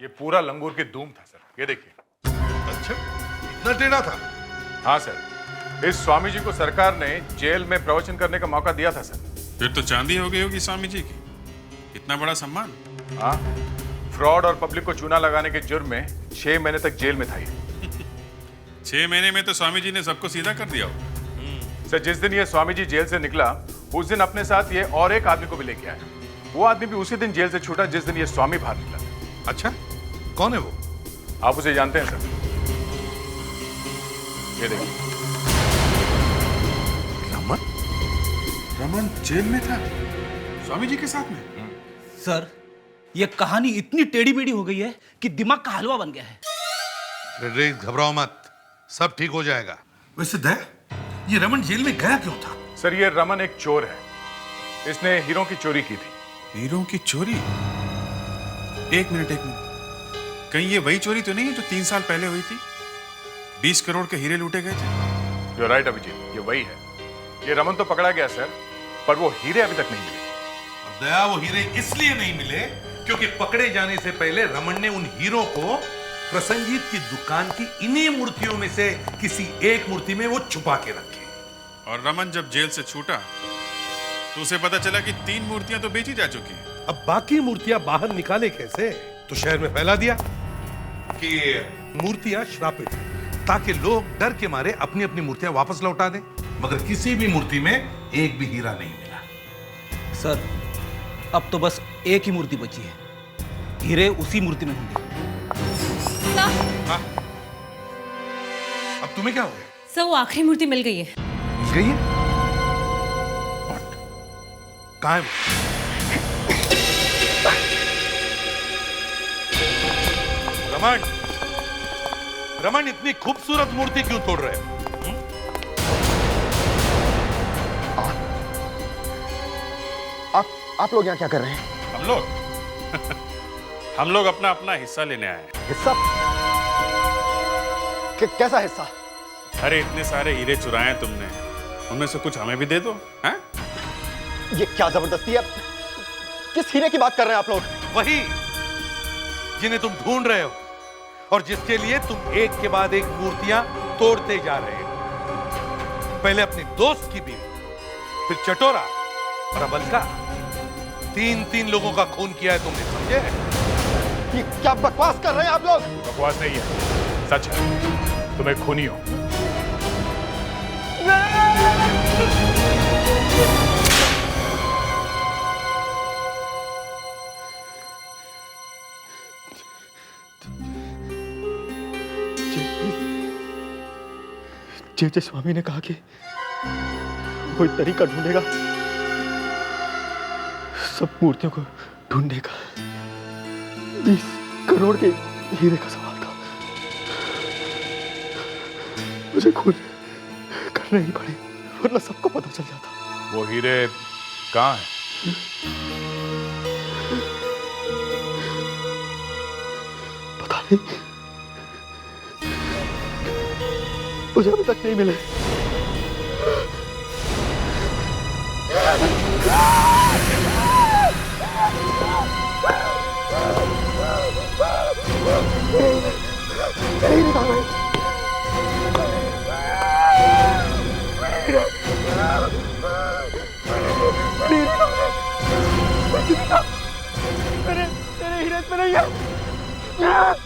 ये पूरा लंगूर के धूम था सर। ये देखिए। अच्छा, इतना टेढ़ा था? हाँ सर, इस स्वामी जी को सरकार ने जेल में प्रवचन करने का मौका दिया था सर। फिर तो चांदी हो गई होगी स्वामी जी की। इतना बड़ा सम्मान। हाँ, फ्रॉड और पब्लिक को चूना लगाने के जुर्म में 6 महीने तक जेल में था ये। 6 महीने में तो स्वामी जी ने सबको सीधा कर दिया होगा। सर जिस दिन ये स्वामी जी जेल से निकला, उस दिन अपने साथ ये और एक आदमी को भी लेके आया। वो आदमी भी उसी दिन जेल से छूटा जिस दिन ये स्वामी बाहर निकला। अच्छा, कौन है वो? आप उसे जानते हैं सर? ये देखिए। रमन जेल में था स्वामी जी के साथ में। सर ये कहानी इतनी टेढ़ी मेढ़ी हो गई है कि दिमाग का हलवा बन गया है। फ्रेडरिक घबराओ मत, सब ठीक हो जाएगा। वैसे दया, ये रमन जेल में गया क्यों था? सर ये रमन एक चोर है। इसने हीरों की चोरी की थी। हीरों की चोरी? एक मिनट। कहीं ये वही चोरी तो नहीं है जो 3 साल पहले हुई थी? 20 करोड़ के हीरे लूटे गए थे। You're right अभिजीत, ये वही है। ये रमन तो पकड़ा गया सर, पर वो हीरे अभी तक नहीं मिले। और दया, वो हीरे इसलिए नहीं मिले क्योंकि पकड़े जाने से पहले रमन ने उन हीरों को प्रसन्नजीत की दुकान की इन्हीं मूर्तियों में से किसी एक मूर्ति में वो छुपा के रखे। और रमन जब जेल से छूटा तो उसे पता चला कि 3 मूर्तियां तो बेची जा चुकी हैं। अब बाकी मूर्तियां बाहर निकाले कैसे? तो शहर में फैला दिया कि मूर्तियां श्रापित हैं, ताकि लोग डर के मारे अपनी अपनी मूर्तियां वापस लौटा दें। मगर किसी भी मूर्ति में एक भी हीरा नहीं मिला। सर अब तो बस एक ही मूर्ति बची है, हीरे उसी मूर्ति में होंगे। हाँ? अब तुम्हें क्या हो गया? सर वो आखिरी मूर्ति मिल गई है। मिल गई है? कहाँ है? रमन, रमन, इतनी खूबसूरत मूर्ति क्यों तोड़ रहे हो? आप लोग यहाँ क्या कर रहे हैं? हम लोग हम लोग अपना अपना हिस्सा लेने आए हैं। हिस्सा? कैसा हिस्सा? अरे इतने सारे हीरे चुराए हैं तुमने, उनमें से कुछ हमें भी दे दो। हैं? ये क्या जबरदस्ती है? किस हीरे की बात कर रहे हैं आप लोग? वही जिन्हें तुम ढूंढ रहे हो और जिसके लिए तुम एक के बाद एक मूर्तियां तोड़ते जा रहे हो। पहले अपनी दोस्त की बीवी, फिर चटोरा और अब अलका। 3 लोगों का खून किया है तुमने, समझे? ये क्या बकवास कर रहे हैं आप लोग? बकवास नहीं है, सच है। तुम एक खूनी हो। जे स्वामी ने कहा कि कोई तरीका ढूंढेगा सब मूर्तियों को ढूंढने का। 20 करोड़ के हीरे का सवाल था। मुझे खुद करना ही पड़े, वरना सबको पता चल जाता। वो हीरे कहाँ हैं? पता नहीं, मुझे अभी तक नहीं मिले। मेरे हीरे में नहीं है।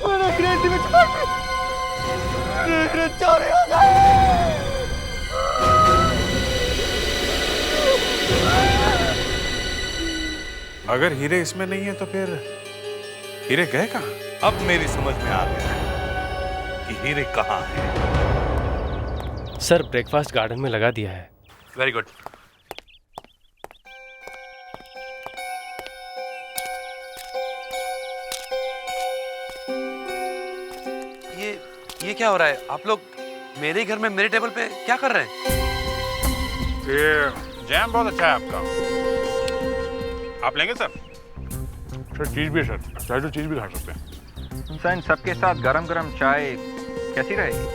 मेरे हीरे इसी में छुपा है। मेरे हीरे चोरी हो गए। अगर हीरे इसमें नहीं है तो फिर हीरे गए कहाँ? अब मेरी समझ में आ गया है कि हीरे कहाँ हैं। सर ब्रेकफास्ट गार्डन में लगा दिया है। Very good. ये क्या हो रहा है? आप लोग मेरे घर में मेरे टेबल पे क्या कर रहे हैं? ये जैम बहुत अच्छा है आपका। आप लेंगे सर? सर चीज भी है सर, चाहे तो चीज भी खा सकते हैं। सर इन सबके साथ गरम गरम चाय कैसी रहेगी?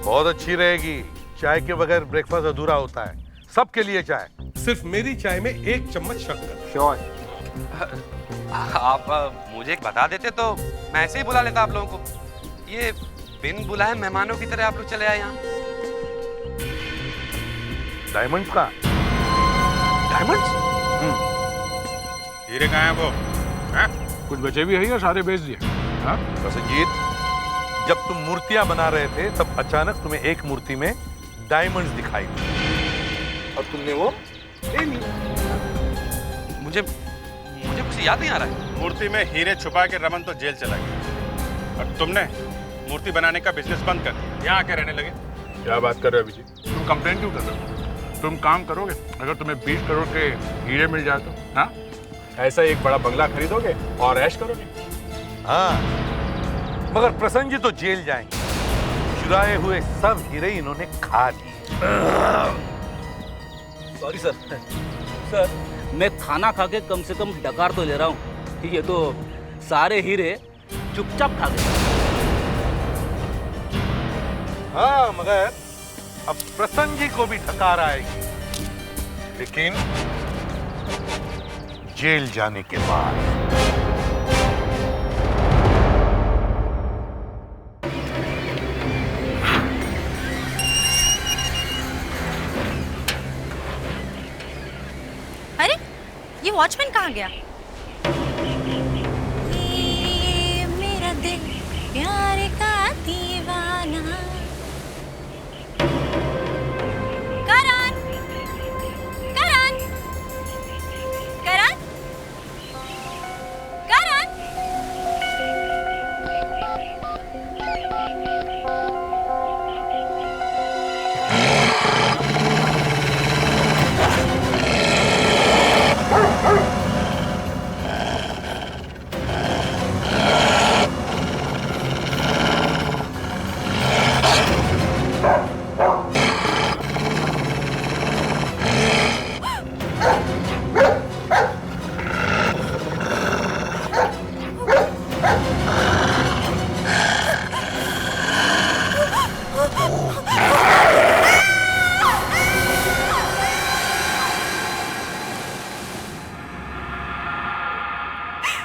बहुत अच्छी रहेगी। चाय के बगैर ब्रेकफास्ट अधूरा होता है। सबके लिए चाय। सिर्फ मेरी चाय में 1 चम्मच शक्कर। श्योर। आप मुझे बता देते तो मैं ऐसे ही बुला लेता आप लोगों को। ये बिन बुलाए मेहमानों की तरह आप लोग चले आए यहाँ। डायमंड्स का? डायमंड्स? हीरे कहाँ हैं वो? हैं? कुछ बचे भी है या सारे बेच दिए? हाँ? प्रसन्नजीत, जब तुम मूर्तियां बना रहे थे तब अचानक तुम्हें एक मूर्ति में डायमंड्स दिखाई दी और तुमने वो ले ली। मुझे कुछ याद नहीं आ रहा है। मूर्ति में हीरे छुपा के रमन तो जेल चला गया और तुमने मूर्ति बनाने का बिजनेस बंद कर दिया, यहाँ आके रहने लगे। क्या बात कर रहे हो अभिजीत? तुम कंप्लेन क्यों कर रहे हो? तुम काम करोगे अगर तुम्हें 20 करोड़ के हीरे मिल जाए तो? हाँ, ऐसा एक बड़ा बंगला खरीदोगे और ऐश करोगे। हाँ, मगर प्रसन्न जी तो जेल जाएंगे। चुराए हुए सब हीरे इन्होंने खा लिए। Sorry sir. सर मैं खाना खा के कम से कम डकार तो ले रहा हूँ। ये तो सारे हीरे चुपचाप खा गए। हाँ, मगर अब प्रसन्न जी को भी ठकार आएगी, लेकिन जेल जाने के बाद। अरे ये वॉचमैन कहाँ गया? ये मेरा दिल प्यार का दीवाना। करण, करण, करण, करण।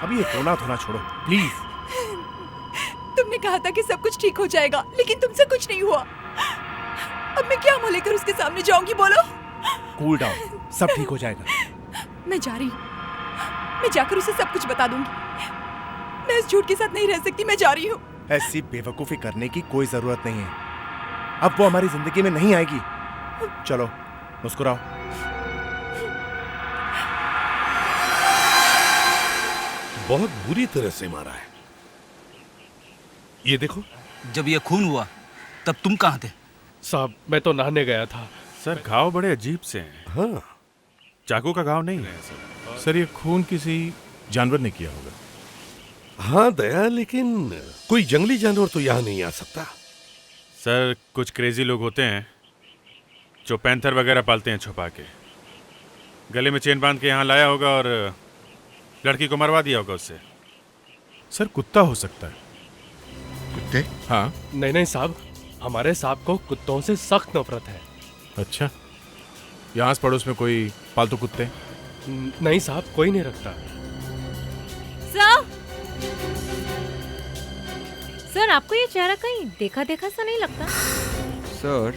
अभी ये रोना धोना छोड़ो प्लीज। तुमने कहा था कि सब कुछ ठीक हो जाएगा, लेकिन तुमसे कुछ नहीं हुआ। अब मैं क्या मुंह लेकर उसके सामने जाऊंगी, बोलो? कूल डाउन, सब ठीक हो जाएगा। मैं जा रही हूँ, मैं जाकर उसे सब कुछ बता दूंगी। मैं इस झूठ के साथ नहीं रह सकती, मैं जा रही हूँ। ऐसी बेवकूफी करने की कोई जरूरत नहीं है, अब वो हमारी जिंदगी में नहीं आएगी। चलो मुस्कुराओ। बहुत बुरी तरह से मारा है, ये देखो। जब ये खून हुआ तब तुम कहाँ थे? साहब मैं तो नहाने गया था। सर घाव बड़े अजीब से हैं। हाँ, चाकू का घाव नहीं है सर ये खून किसी जानवर ने किया होगा। हाँ दया, लेकिन कोई जंगली जानवर तो यहाँ नहीं आ सकता। सर कुछ क्रेजी लोग होते हैं जो पैंथर वगैरह पालते हैं छुपा के, गले में चेन बांध के यहाँ लाया होगा और लड़की को मरवा दिया होगा उससे। सर कुत्ता हो सकता है। कुत्ते? हाँ। नहीं नहीं साहब, हमारे साहब को कुत्तों से सख्त नफरत है। अच्छा, यहाँ आस पड़ोस में कोई पालतू कुत्ते? नहीं साहब, कोई नहीं रखता। सर आपको ये चेहरा कहीं देखा देखा सा नहीं लगता? सर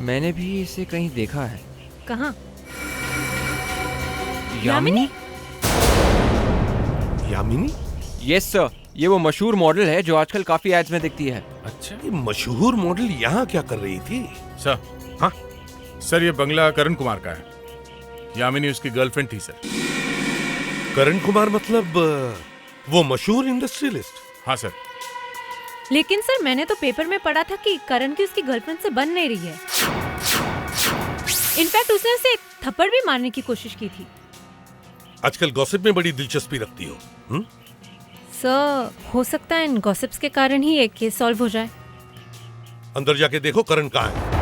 मैंने भी इसे कहीं देखा है। कहाँ? यामिनी? यामिनी? यस सर, ये वो मशहूर मॉडल है जो आजकल काफी एड्स में दिखती है। अच्छा, ये मशहूर मॉडल यहाँ क्या कर रही थी? सर हाँ सर, ये बंगला करण कुमार का है। यामिनी उसकी गर्लफ्रेंड थी सर। करण कुमार मतलब वो मशहूर इंडस्ट्रियलिस्ट? हाँ सर। लेकिन सर मैंने तो पेपर में पढ़ा था कि करण की उसकी गर्लफ्रेंड से बन नहीं रही है। इनफैक्ट उसने उसे थप्पड़ भी मारने की कोशिश की थी। आजकल गॉसिप में बड़ी दिलचस्पी रखती हो। सर हो सकता है इन गॉसिप्स के कारण ही एक केस सॉल्व हो जाए। अंदर जाके देखो करण कहाँ है।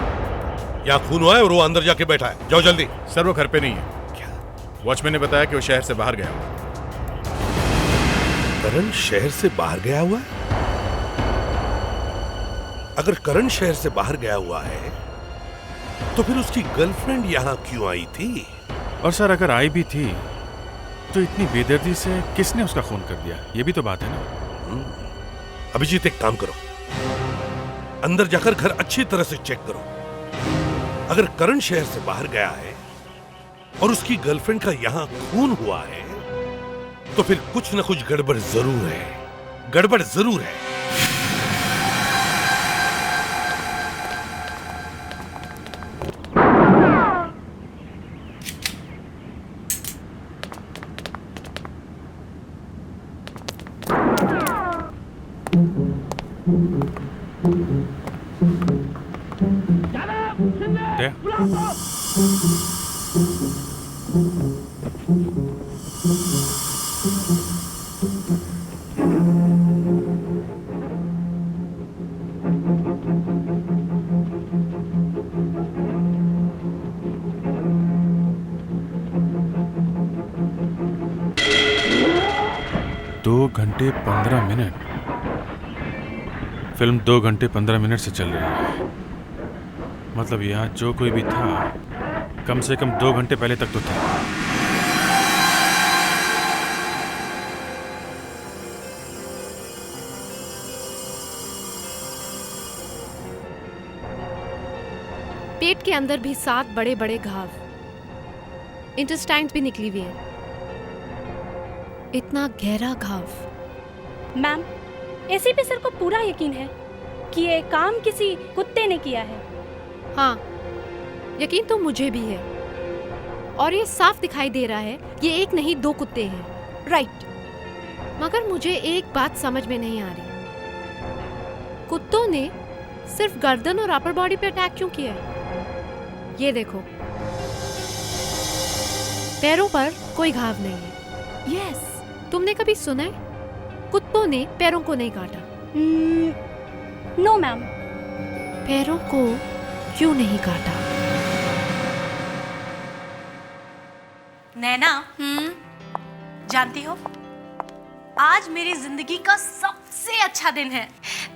यहाँ खून हुआ है और वो अंदर जाके बैठा है, जाओ जल्दी। सर वो घर पे नहीं है। क्या? वॉचमैन ने बताया कि वो शहर से बाहर गया हुआ। करण शहर से बाहर गया हुआ है? अगर करण शहर से बाहर गया हुआ है तो फिर उसकी गर्लफ्रेंड यहाँ क्यों आई थी? और सर अगर आई भी थी तो इतनी बेदर्दी से किसने उसका खून कर दिया, ये भी तो बात है ना। अभिजीत एक काम करो, अंदर जाकर घर अच्छी तरह से चेक करो। अगर करण शहर से बाहर गया है और उसकी गर्लफ्रेंड का यहाँ खून हुआ है तो फिर कुछ ना कुछ गड़बड़ जरूर है, गड़बड़ जरूर है। फिल्म 2 घंटे 15 मिनट से चल रही है। मतलब यहाँ जो कोई भी था कम से कम 2 घंटे पहले तक तो था। पेट के अंदर भी 7 बड़े बड़े घाव, इंटेस्टाइन्स भी निकली हुई है। इतना गहरा घाव। मैम एसीपी सर को पूरा यकीन है कि ये काम किसी कुत्ते ने किया है। हाँ, यकीन तो मुझे भी है। और ये साफ दिखाई दे रहा है ये एक नहीं 2 कुत्ते हैं। राइट। मगर मुझे एक बात समझ में नहीं आ रही, कुत्तों ने सिर्फ गर्दन और अपर बॉडी पे अटैक क्यों किया है? ये देखो, पैरों पर कोई घाव नहीं है। यस, तुमने कभी सुना है कुत्तों ने पैरों को नहीं काटा? No ma'am. पैरों को क्यों नहीं काटा? नैना, जानती हो आज मेरी जिंदगी का सबसे अच्छा दिन है।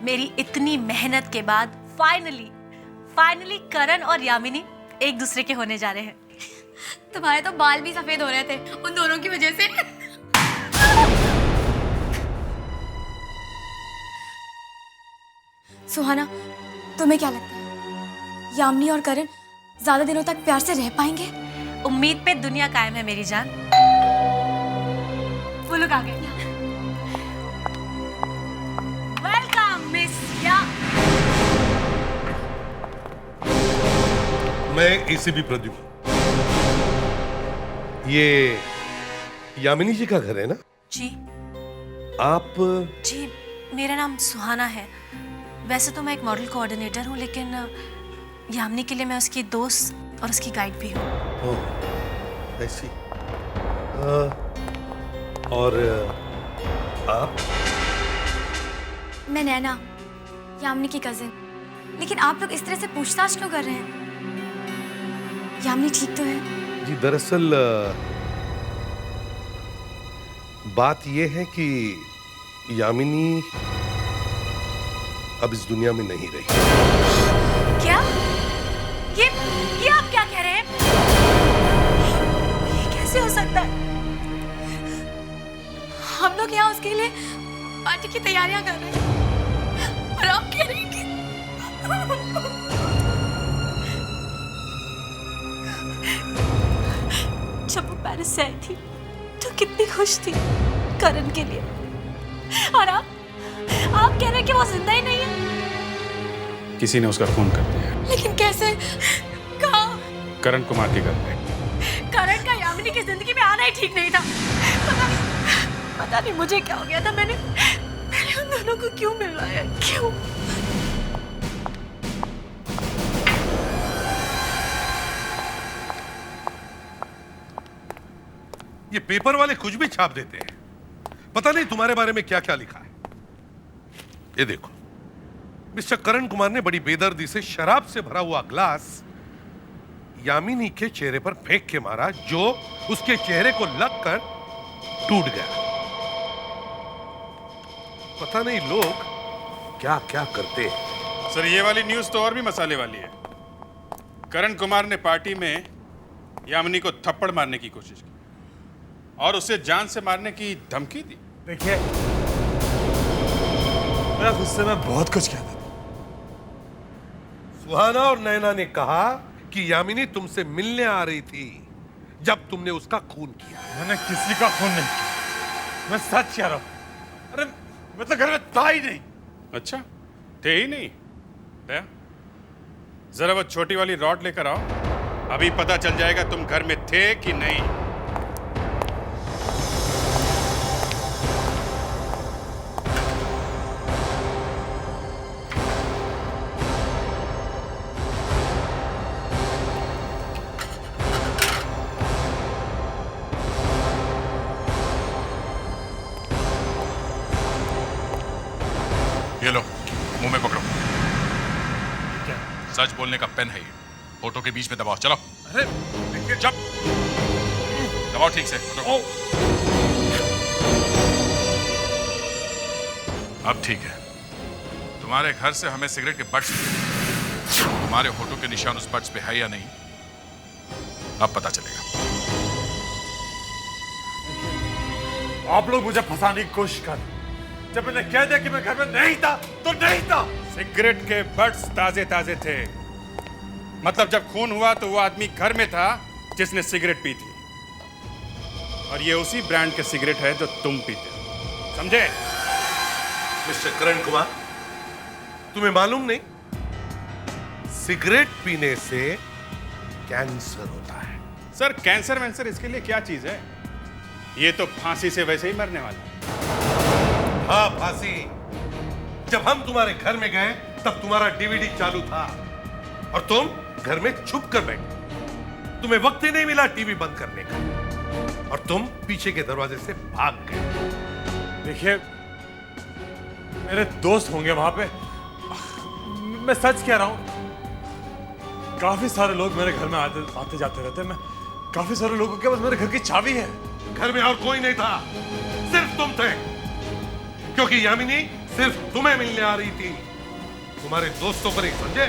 मेरी इतनी मेहनत के बाद फाइनली करण और यामिनी एक दूसरे के होने जा रहे हैं। तुम्हारे तो बाल भी सफेद हो रहे थे उन दोनों की वजह से। सुहाना, तुम्हें क्या लगता है यामिनी और करण ज्यादा दिनों तक प्यार से रह पाएंगे? उम्मीद पे दुनिया कायम है मेरी जान। वो लोग आ गए। वेलकम मिस या। मैं एसीपी प्रद्युम्न। ये यामिनी जी का घर है ना? जी आप? जी मेरा नाम सुहाना है। वैसे तो मैं एक मॉडल कोऑर्डिनेटर हूँ, लेकिन यामिनी के लिए मैं उसकी दोस्त और उसकी गाइड भी हूँ। ओह, ऐसी। और आप? मैं नैना, यामिनी की कजिन। लेकिन आप लोग इस तरह से पूछताछ क्यों कर रहे हैं? यामिनी ठीक तो है? जी दरअसल बात यह है कि यामिनी अब इस दुनिया में नहीं रही। क्या? ये आप क्या कह रहे हैं? ये कैसे हो सकता है? हम लोग यहाँ उसके लिए पार्टी की तैयारियां कर रहे हैं और आप कह रहे हैं कि जब वो पेरिस से आई थी तो कितनी खुश थी करण के लिए, और आप कह रहे हैं कि वो जिंदा ही नहीं है। किसी ने उसका खून कर दिया। लेकिन कैसे? कहाँ? करण कुमार के घर पे। करण का यामिनी की जिंदगी में आना ही ठीक नहीं था। पता नहीं मुझे क्या हो गया था। मैंने उन दोनों को क्यों मिलवाया? क्यों? ये पेपर वाले कुछ भी छाप देते हैं। पता नहीं तुम्हारे बारे में क्या क्या लिखा है। ये देखो, मिस्टर करण कुमार ने बड़ी बेदर्दी से शराब से भरा हुआ ग्लास यामिनी के चेहरे पर फेंक के मारा, जो उसके चेहरे को लगकर टूट गया। पता नहीं लोग क्या क्या करते हैं। सर, ये वाली न्यूज़ तो और भी मसाले वाली है। करण कुमार ने पार्टी में यामिनी को थप्पड़ मारने की कोशिश की और उसे जान से मारने की धमकी दी। देखिए, मैं गुस्से में बहुत कुछ कहता था। सुहाना और नैना ने कहा कि यामिनी तुमसे मिलने आ रही थी जब तुमने उसका खून किया। मैंने किसी का खून नहीं किया, मैं सच कह रहा हूं। अरे मैं तो घर में था ही नहीं। अच्छा, थे ही नहीं? दया, जरा वो छोटी वाली रॉड लेकर आओ, अभी पता चल जाएगा तुम घर में थे कि नहीं। ये लो, मुंह में पकड़ो। सच बोलने का पेन है ये। फोटो के बीच में दबाओ। चलो। अरे जब दबाओ ठीक से। अब ठीक है। तुम्हारे घर से हमें सिगरेट के बट्स मिले। तुम्हारे फोटो के निशान उस बट्स पे है या नहीं, अब पता चलेगा। आप लोग मुझे फंसाने की कोशिश कर। जब मैंने कह दिया कि मैं घर में नहीं था तो नहीं था। सिगरेट के बट्स ताजे ताजे थे। मतलब जब खून हुआ तो वो आदमी घर में था जिसने सिगरेट पी थी, और ये उसी ब्रांड के सिगरेट है जो तुम पीते हो। समझे? मिस्टर करण कुमार, तुम्हें मालूम नहीं, सिगरेट पीने से कैंसर होता है। सर, कैंसर वैंसर इसके लिए क्या चीज है? ये तो फांसी से वैसे ही मरने वाला है। हाँ, फांसी। जब हम तुम्हारे घर में गए तब तुम्हारा डीवीडी चालू था और तुम घर में छुप कर बैठे। तुम्हें वक्त ही नहीं मिला टीवी बंद करने का और तुम पीछे के दरवाजे से भाग गए। देखिए, मेरे दोस्त होंगे वहां पे। मैं सच कह रहा हूं, काफी सारे लोग मेरे घर में आते जाते रहते। मैं काफी सारे लोगों के पास मेरे घर की चाबी है। घर में और कोई नहीं था, सिर्फ तुम थे, क्योंकि यामिनी सिर्फ तुम्हें मिलने आ रही थी, तुम्हारे दोस्तों पर ही। समझे?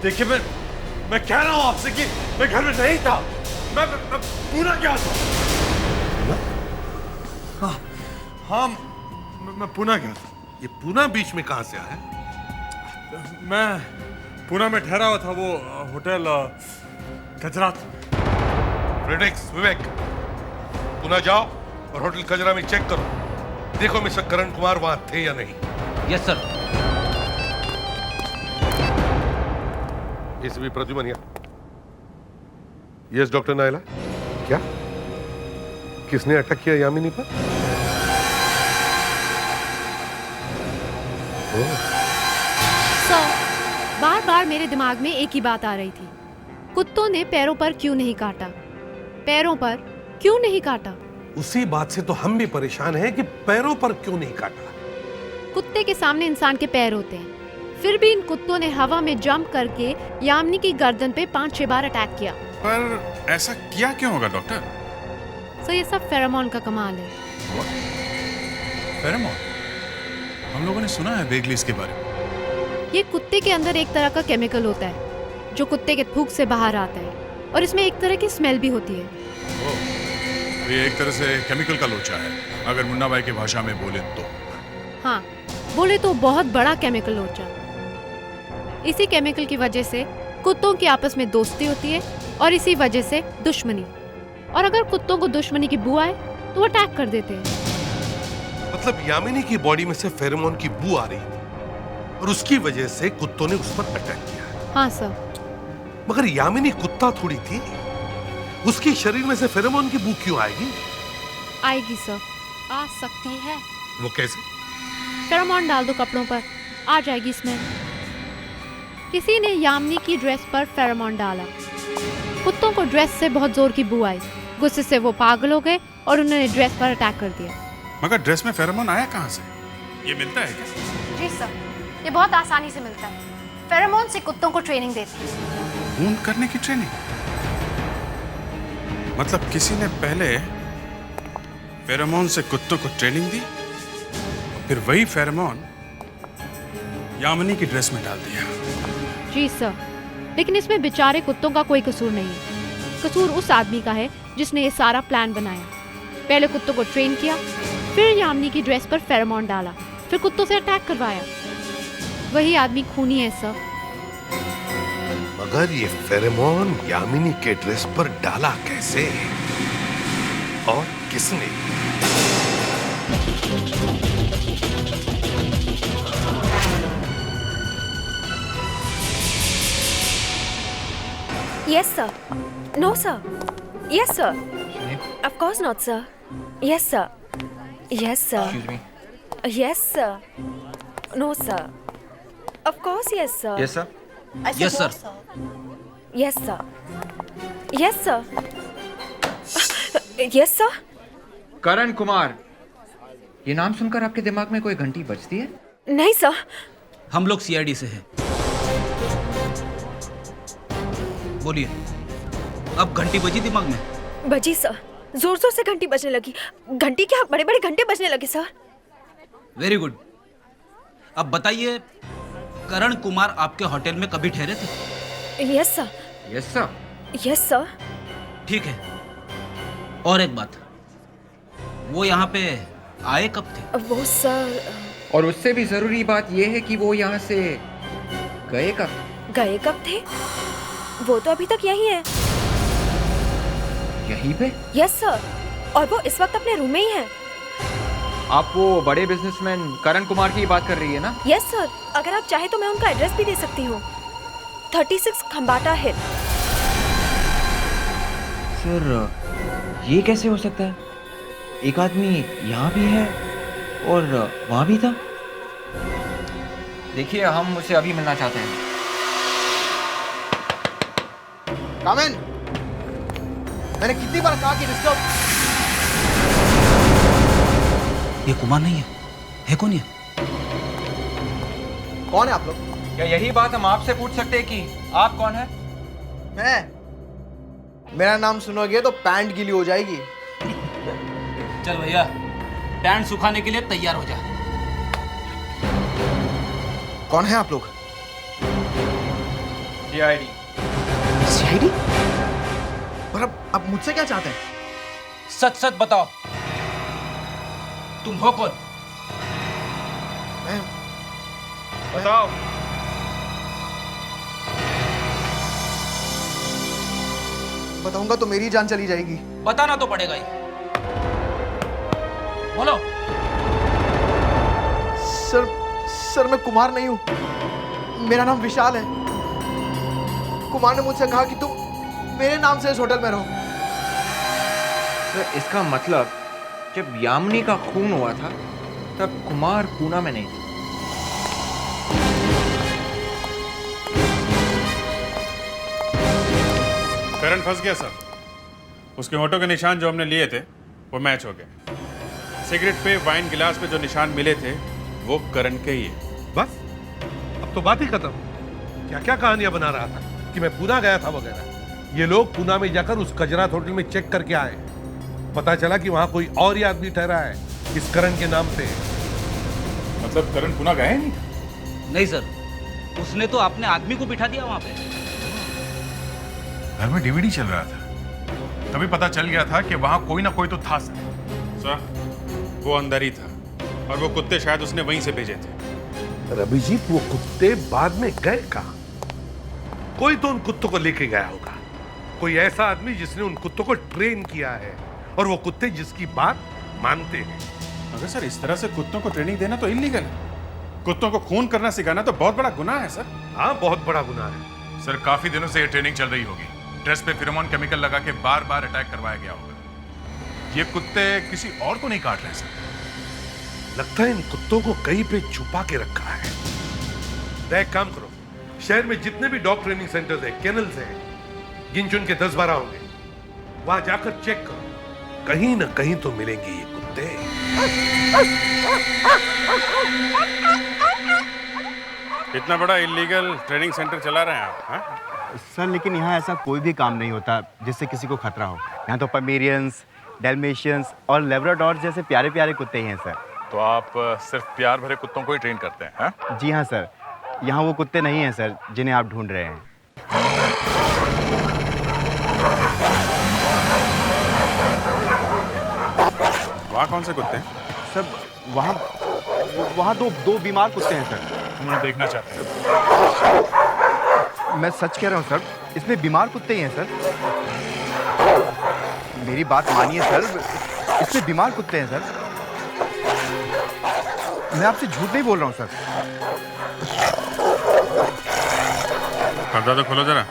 देखिए, मैं कह रहा हूं आपसे कि मैं घर में नहीं था। मैं पूना गया था। हाँ, मैं पूना गया था। ये पूना बीच में कहां से आया? मैं पुणे में ठहरा हुआ था, वो होटल गजरात। फ्रेडरिक्स, विवेक, पुणे जाओ और होटल कजरा में चेक करो, देखो मिस्टर करण कुमार वहां थे या नहीं। Yes sir. ACP Pradyuman. Yes doctor Naila, क्या किसने अटैक किया यामिनी पर? सर, बार बार मेरे दिमाग में एक ही बात आ रही थी, कुत्तों ने पैरों पर क्यों नहीं काटा, पैरों पर क्यों नहीं काटा। उसी बात से तो हम भी परेशान हैं कि पैरों पर क्यों नहीं काटा। कुत्ते के सामने इंसान के पैर होते हैं, फिर भी इन कुत्तों ने हवा में जंप करके यामिनी की गर्दन पे 5-6 बार अटैक किया। पर ऐसा किया क्यों होगा डॉक्टर? सर, ये सब फेरोमोन का कमाल है। फेरोमोन? हम लोगों ने सुना है वेगली इसके बारे में। ये कुत्ते के अंदर एक तरह का केमिकल होता है जो कुत्ते के थूक से बाहर आता है, और इसमें एक तरह की स्मेल भी होती है। ये एक तरह से केमिकल का लोचा है, अगर मुन्ना भाई की भाषा में बोले तो। हाँ, बोले तो बहुत बड़ा केमिकल लोचा। इसी केमिकल की वजह से कुत्तों की आपस में दोस्ती होती है और इसी वजह से दुश्मनी, और अगर कुत्तों को दुश्मनी की बू आए तो वो अटैक कर देते हैं। मतलब यामिनी की बॉडी में से फेरोमोन की बू आ रही थी और उसकी वजह से कुत्तों ने उस पर अटैक किया। हाँ सर। मगर यामिनी कुत्ता थोड़ी थी, उसके शरीर में से फेरोमोन की बू क्यों आएगी? आएगी सर, आ सकती है। वो कैसे? फेरोमोन डाल दो कपड़ों पर, आ जाएगी स्मेल। किसी ने यामिनी की ड्रेस पर फेरोमोन डाला, कुत्तों को ड्रेस से बहुत जोर की बू आई, गुस्से से वो पागल हो गए और उन्होंने ड्रेस पर अटैक कर दिया। मगर ड्रेस में फेरोमोन आया कहाँ से? ये मिलता है क्या? जी सर, ये बहुत आसानी से मिलता है। फेरोमोन से कुत्तों को ट्रेनिंग देते हैं। खून करने की ट्रेनिंग? मतलब किसी ने पहले फेरोमोन से कुत्तों को ट्रेनिंग दी, फिर वही फेरोमोन यामिनी की ड्रेस में डाल दिया। जी सर, लेकिन इसमें बेचारे कुत्तों का कोई कसूर नहीं है। कसूर उस आदमी का है जिसने ये सारा प्लान बनाया। पहले कुत्तों को ट्रेन किया, फिर यामिनी की ड्रेस पर फेरोमोन डाला, फिर कुत्तों से अटैक करवाया। वही आदमी खूनी है सर। मगर ये फेरोमोन यामिनी के ड्रेस पर डाला कैसे और किसने? Yes, sir. No, sir. Yes, sir. Of course not, sir. Yes, sir. Yes, sir. Excuse me. Yes, sir. No, sir. Of course, yes, sir. Yes, sir. I said Yes, no, sir. Yes, sir. Yes, sir. Yes, sir. Karan Kumar, ये नाम सुनकर आपके दिमाग में कोई घंटी बजती है? नहीं सर। हम लोग सीआईडी से हैं। बोलिए, अब घंटी बजी दिमाग में? बजी सर, जोर जोर से घंटी बजने लगी। घंटी क्या, बड़े बड़े घंटे बजने लगे सर। Very good. अब बताइए, करण कुमार आपके होटल में कभी ठहरे थे? Yes sir. Yes sir. Yes sir. ठीक है, और एक बात, वो यहाँ पे आए कब थे? वो सर, और उससे भी जरूरी बात यह है कि वो यहाँ से गए कब? गए कब थे? वो तो अभी तक यही है। यहीं पे? यस सर, और वो इस वक्त अपने रूम में ही है। आप वो बड़े बिजनेसमैन करण कुमार की बात कर रही है ना? यस सर, अगर आप चाहे तो मैं उनका एड्रेस भी दे सकती हूँ। 36 खंबाटा हिल। सर, ये कैसे हो सकता है? एक आदमी यहाँ भी है और वहाँ भी था। देखिए, हम उसे अभी मिलना चाहते हैं। कामेन, मैंने कितनी बार कहा कि डिस्टर्ब। ये कुमार नहीं है कौन ये? कौन है आप लोग? क्या यही बात हम आपसे पूछ सकते हैं कि आप कौन है? मेरा नाम सुनोगे तो पैंट गीली हो जाएगी। चल भैया, पैंट सुखाने के लिए तैयार हो जा। कौन है आप लोग? सीआईडी। सीआईडी? पर अब मुझसे क्या चाहते हैं? सच सच बताओ, तुम हो कौन? बताओ। बताऊंगा तो मेरी जान चली जाएगी। बताना तो पड़ेगा ही। बोलो। सर मैं कुमार नहीं हूं, मेरा नाम विशाल है। कुमार ने मुझसे कहा कि तुम मेरे नाम से इस होटल में रहो। सर इसका मतलब जब यामिनी का खून हुआ था तब कुमार पूना में नहीं था। करण फंस गया सर। उसके होठों के निशान जो हमने लिए थे वो मैच हो गए। सिगरेट पे, वाइन गिलास पे जो निशान मिले थे वो करण के ही है। बस अब तो बात ही खत्म। क्या क्या कहानियां बना रहा था कि मैं पूना गया था वगैरह। ये लोग पूना में जाकर उस कजरात होटल में चेक करके आए। पता चला कि वहां कोई और ही आदमी ठहरा है इस करण के नाम से। मतलब करण पूना गया नहीं? नहीं सर, उसने तो अपने आदमी को बिठा दिया वहां पे। घर में डीवीडी चल रहा था, तभी पता चल गया था कि वहां कोई ना कोई तो था सर। वो अंदर ही था और वो कुत्ते शायद उसने वहीं से भेजे थे। अभिजीत, वो कुत्ते बाद में गए कहां? कोई तो उन कुत्तों को लेके गया होगा। कोई ऐसा आदमी जिसने उन कुत्तों को ट्रेन किया है और वो कुत्ते जिसकी बात मानते हैं। मगर सर इस तरह से कुत्तों को ट्रेनिंग देना तो इलीगल है। कुत्तों को खून करना सिखाना तो बहुत बड़ा गुनाह है सर। हाँ, बहुत बड़ा गुनाह है। सर काफी दिनों से ये ट्रेनिंग चल रही होगी। ड्रेस पे फेरोमोन केमिकल लगा के बार बार अटैक करवाया गया होगा। ये कुत्ते किसी और को नहीं काट रहे सर। लगता है इन कुत्तों को कहीं पे छुपा के रखा है। एक काम करो, शहर में जितने भी डॉग ट्रेनिंग सेंटर्स हैं, केनल्स हैं, गिन चुन के 10-12 होंगे, वहां जाकर चेक करो। कहीं ना कहीं तो मिलेंगे ये कुत्ते। इतना बड़ा इलीगल ट्रेनिंग सेंटर चला रहे हैं आप? हाँ? सर लेकिन यहाँ ऐसा कोई भी काम नहीं होता जिससे किसी को खतरा हो। यहाँ तो पमेरियंस, डेल्मेशियंस और लेब्राडोर जैसे प्यारे प्यारे कुत्ते ही हैं सर। तो आप सिर्फ प्यार भरे कुत्तों को ही ट्रेन करते हैं? हाँ? जी हाँ सर, यहाँ वो कुत्ते नहीं हैं सर जिन्हें आप ढूंढ रहे हैं। वहाँ कौन से कुत्ते हैं? सर वहाँ दो बीमार कुत्ते हैं सर। हम उन्हें देखना चाहते हैं। मैं सच कह रहा हूँ सर, इसमें बीमार कुत्ते ही हैं सर। मेरी बात मानिए सर, इसमें बीमार कुत्ते हैं सर। मैं आपसे झूठ नहीं बोल रहा हूँ सर। पर्दा तो खोलो जरा।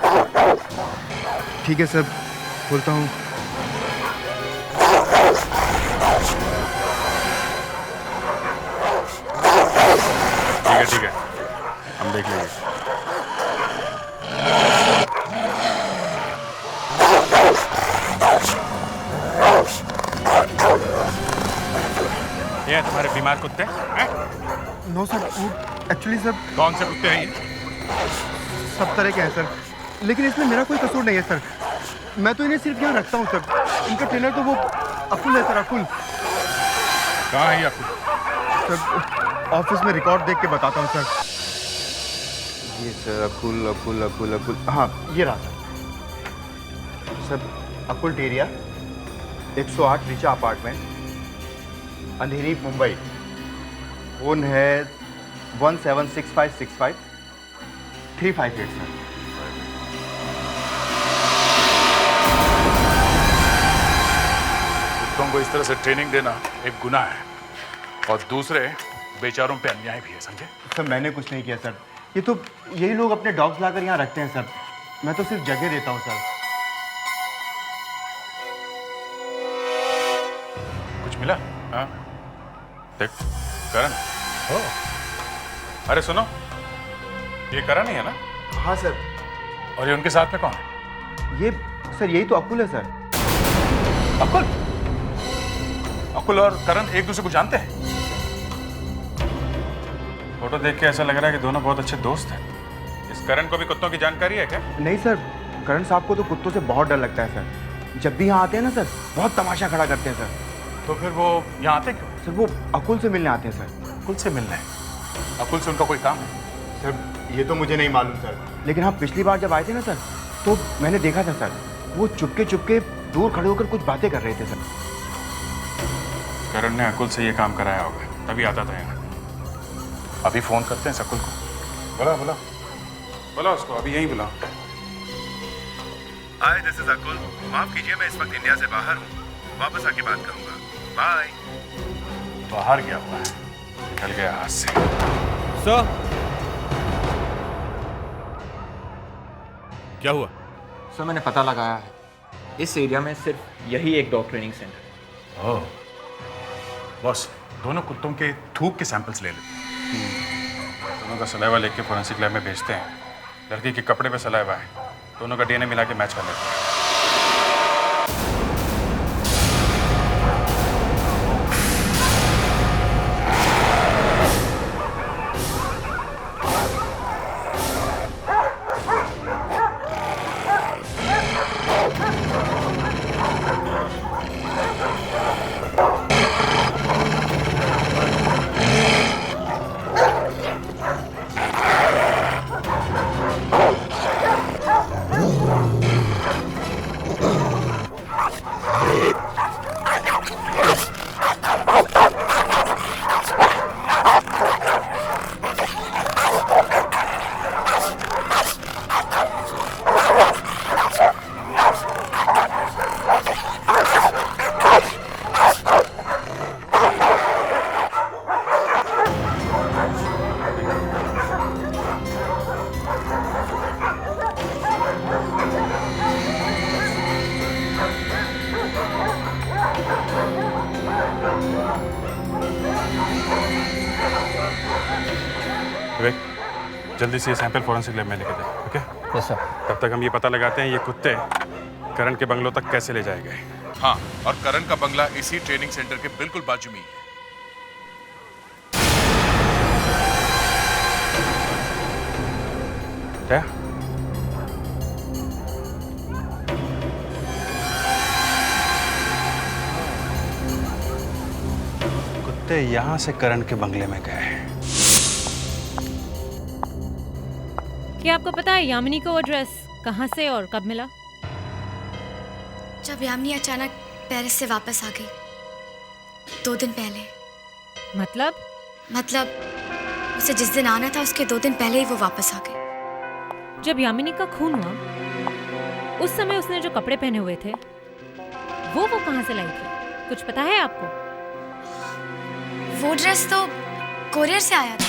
ठीक है सर, खोलता हूँ। ठीक है, हम देख लेंगे। ये तुम्हारे बीमार कुत्ते? No sir, actually sir. कौन से कुत्ते हैं ये? सब तरह के हैं सर, लेकिन इसमें मेरा कोई कसूर नहीं है सर। मैं तो इन्हें सिर्फ यहाँ रखता हूँ सर। इनका ट्रेनर तो वो अकुल है सर, अकुल। कहाँ है ये अकुल? सर ऑफिस में रिकॉर्ड देख के बताता हूँ सर। ये सर अकुल। हाँ, ये रहा सर। अकुल टेरिया, 108 रीचा अपार्टमेंट, अंधेरी, मुंबई। फोन है 176565 358 सर। कुत्तों को इस तरह से ट्रेनिंग देना एक गुनाह है और दूसरे बेचारों पे अन्याय भी है, समझे? सर मैंने कुछ नहीं किया सर। ये तो यही लोग अपने डॉग्स लाकर यहाँ रखते हैं सर। मैं तो सिर्फ जगह देता हूँ सर। कुछ मिला? हाँ? देख, करण। अरे सुनो, ये करण ही है ना? हाँ सर। और ये उनके साथ में कौन है? ये सर यही तो अकुल है सर। अकुल और करण एक दूसरे को जानते हैं? फोटो देख के ऐसा लग रहा है कि दोनों बहुत अच्छे दोस्त हैं। इस करण को भी कुत्तों की जानकारी है क्या? नहीं सर, करण साहब को तो कुत्तों से बहुत डर लगता है सर। जब भी यहाँ आते हैं ना सर, बहुत तमाशा खड़ा करते हैं सर। तो फिर वो यहाँ आते क्यों? सर वो अकुल से मिलने आते हैं सर। अकुल से मिलने? अकुल से उनका कोई काम है? सर ये तो मुझे नहीं मालूम सर, लेकिन हाँ पिछली बार जब आए थे ना सर, तो मैंने देखा था सर, वो चुपके दूर खड़े होकर कुछ बातें कर रहे थे सर। करण ने अकुल से ये काम कराया होगा, तभी आता था यहाँ। अभी फोन करते हैं अकुल को। बोला। बुला उसको, अभी यहीं बुला। हाय, दिस इज अकुल। माफ कीजिए, मैं इस वक्त इंडिया से बाहर हूँ। वापस आके बात करूंगा। बाय। बाहर गया हुआ है, निकल गया हाथ से। सर, क्या हुआ? सर मैंने पता लगाया है, इस एरिया में सिर्फ यही एक डॉग ट्रेनिंग सेंटर है। ओह, बॉस, दोनों कुत्तों के थूक के सैंपल्स ले लेते हैं। दोनों का सलाइवा लेके फोरेंसिक लैब में भेजते हैं। लड़की के कपड़े पे सलाइवा है, दोनों का डीएनए मिला के मैच कर लेते हैं। विवेक, जल्दी से ये सैंपल फोरेंसिक लैब में लेके जाओ, ओके? Yes sir. तब तक हम ये पता लगाते हैं ये कुत्ते करण के बंगलों तक कैसे ले जाए गए। हाँ, और करण का बंगला इसी ट्रेनिंग सेंटर के बिल्कुल बाजू में ही है। क्या? कुत्ते यहाँ से करण के बंगले में गए हैं। क्या आपको पता है यामिनी को वो ड्रेस कहाँ से और कब मिला? जब यामिनी अचानक पेरिस से वापस आ गई 2 दिन पहले। मतलब उसे जिस दिन आना था उसके 2 दिन पहले ही वो वापस आ गई। जब यामिनी का खून हुआ उस समय उसने जो कपड़े पहने हुए थे वो कहाँ से लाई थी? कुछ पता है आपको? वो ड्रेस तो कोरियर से आया था।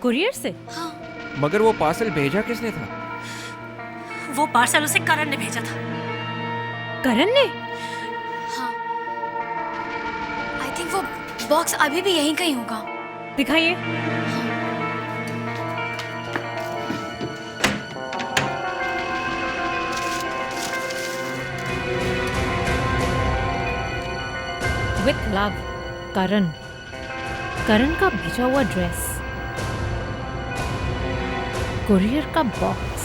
कुरियर से? हाँ। मगर वो पार्सल भेजा किसने था? वो पार्सल उसे करण ने भेजा था। करण ने? हाँ। आई थिंक वो बॉक्स अभी भी यहीं कहीं होगा। दिखाइए। विथ लव, करण का भेजा हुआ ड्रेस, कुरियर का बॉक्स।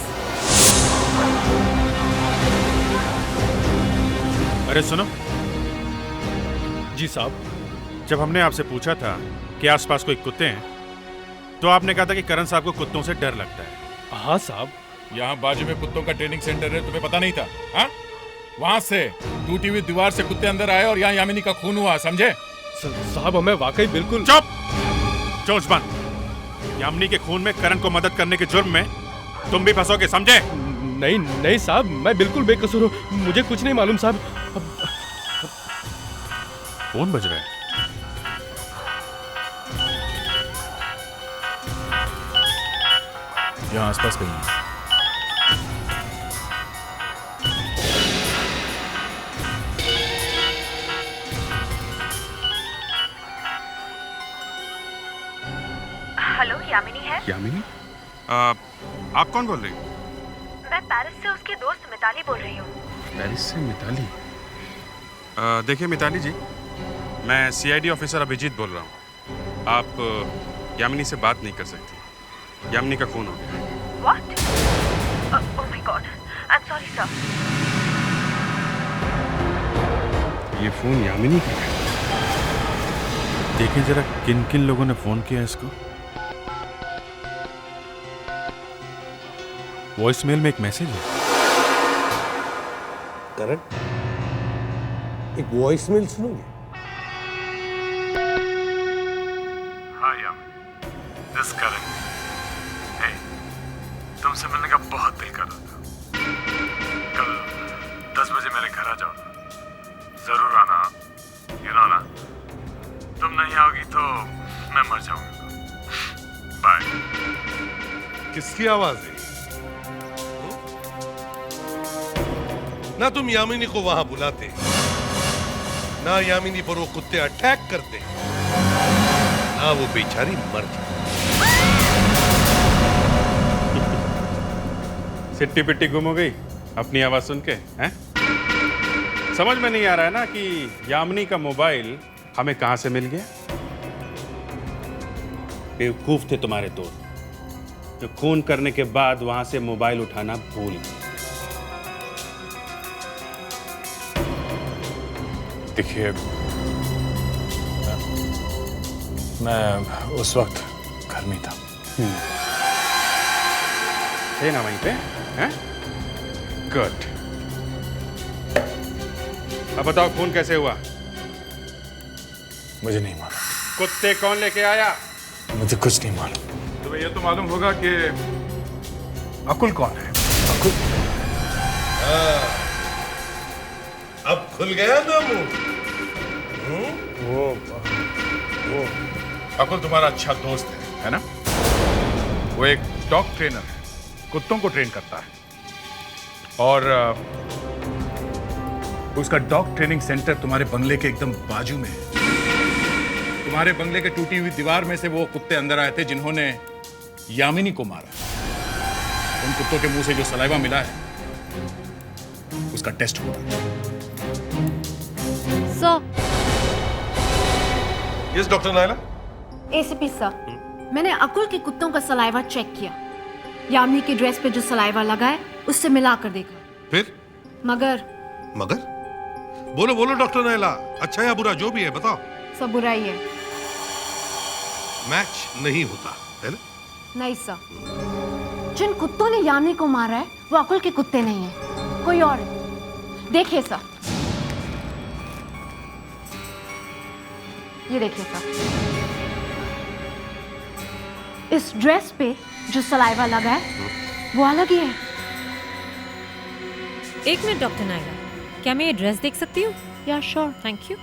अरे सुनो जी साहब। जब हमने आपसे पूछा था कि आसपास कोई कुत्ते हैं तो आपने कहा था कि करण साहब को कुत्तों से डर लगता है। हाँ साहब। यहाँ बाजू में कुत्तों का ट्रेनिंग सेंटर है, तुम्हें पता नहीं था? हाँ, वहां से टूटी हुई दीवार से कुत्ते अंदर आए और यहाँ यामिनी का खून हुआ, समझे? साहब हमें वाकई बिल्कुल। चुप! चोंच बंद। यामिनी के खून में करण को मदद करने के जुर्म में तुम भी फंसोगे, समझे? नहीं साहब, मैं बिल्कुल बेकसूर हूँ, मुझे कुछ नहीं मालूम साहब। फोन बज रहा है। यहाँ आसपास कहीं है। हेलो, यामिनी है? यामिनी? आप कौन बोल रही हो? मैं पेरिस से उसकी दोस्त मिताली बोल रही हूँ। पेरिस से मिताली? देखिए मिताली जी, मैं सीआईडी ऑफिसर अभिजीत बोल रहा हूँ। आप यामिनी से बात नहीं कर सकती। यामिनी का खून हो गया। What? Oh my God, I'm sorry sir. ये फोन यामिनी का है। देखिए जरा किन किन लोगों ने फोन किया इसको। वॉइसमेल में एक मैसेज है। करण, एक वॉइसमेल सुनोगे? हाँ यामिनी, दिस करण। Hey, किसकी आवाज है? ना तुम यामिनी को वहां बुलाते, ना यामिनी पर वो कुत्ते अटैक करते, ना वो बेचारी मर जाती। सिट्टी पिट्टी गुम हो गई अपनी आवाज सुन के, हैं? समझ में नहीं आ रहा है ना कि यामिनी का मोबाइल हमें कहां से मिल गया। बेवकूफ थे तुम्हारे दोस्त जो खून करने के बाद वहां से मोबाइल उठाना भूल गए। देखिए, मैं उस वक्त घर में था। थे ना वहीं पे, हैं? गुड। अब बताओ खून कैसे हुआ? मुझे नहीं मालूम। कुत्ते कौन लेके आया? मुझे कुछ नहीं मालूम। तुम्हें ये तो मालूम होगा कि अकुल कौन है? अकुल? अब खुल गया ना मुंह। वो अकुल तुम्हारा अच्छा दोस्त है ना? वो एक डॉग ट्रेनर है, कुत्तों को ट्रेन करता है, और उसका डॉग ट्रेनिंग सेंटर तुम्हारे बंगले के एकदम बाजू में है। तुम्हारे बंगले के टूटी हुई दीवार में से वो कुत्ते अंदर आए थे जिन्होंने यामिनी को मारा। उन कुत्तों के मुंह से जो सलाइवा मिला है उसका टेस्ट हुआ। Sir. Yes doctor Naila. ACP sir, मैंने अकुल के कुत्तों का सलाइवा चेक किया। यामिनी की ड्रेस पे जो सलाइवा लगा है उससे मिला कर देखा। फिर? मगर बोलो बोलो डॉक्टर नायला, अच्छा या बुरा जो भी है बताओ। सब बुरा ही है। मैच नहीं होता है ना? नहीं सर, जिन कुत्तों ने यामिनी को मारा है वो अकुल के कुत्ते नहीं है, कोई और है। देखिए सर, ये देखिए सर, इस ड्रेस पे जो सलाइवा लगा है वो अलग ही है। एक मिनट डॉक्टर नायला, क्या मैं ये ड्रेस देख सकती हूँ? Yeah sure, thank you.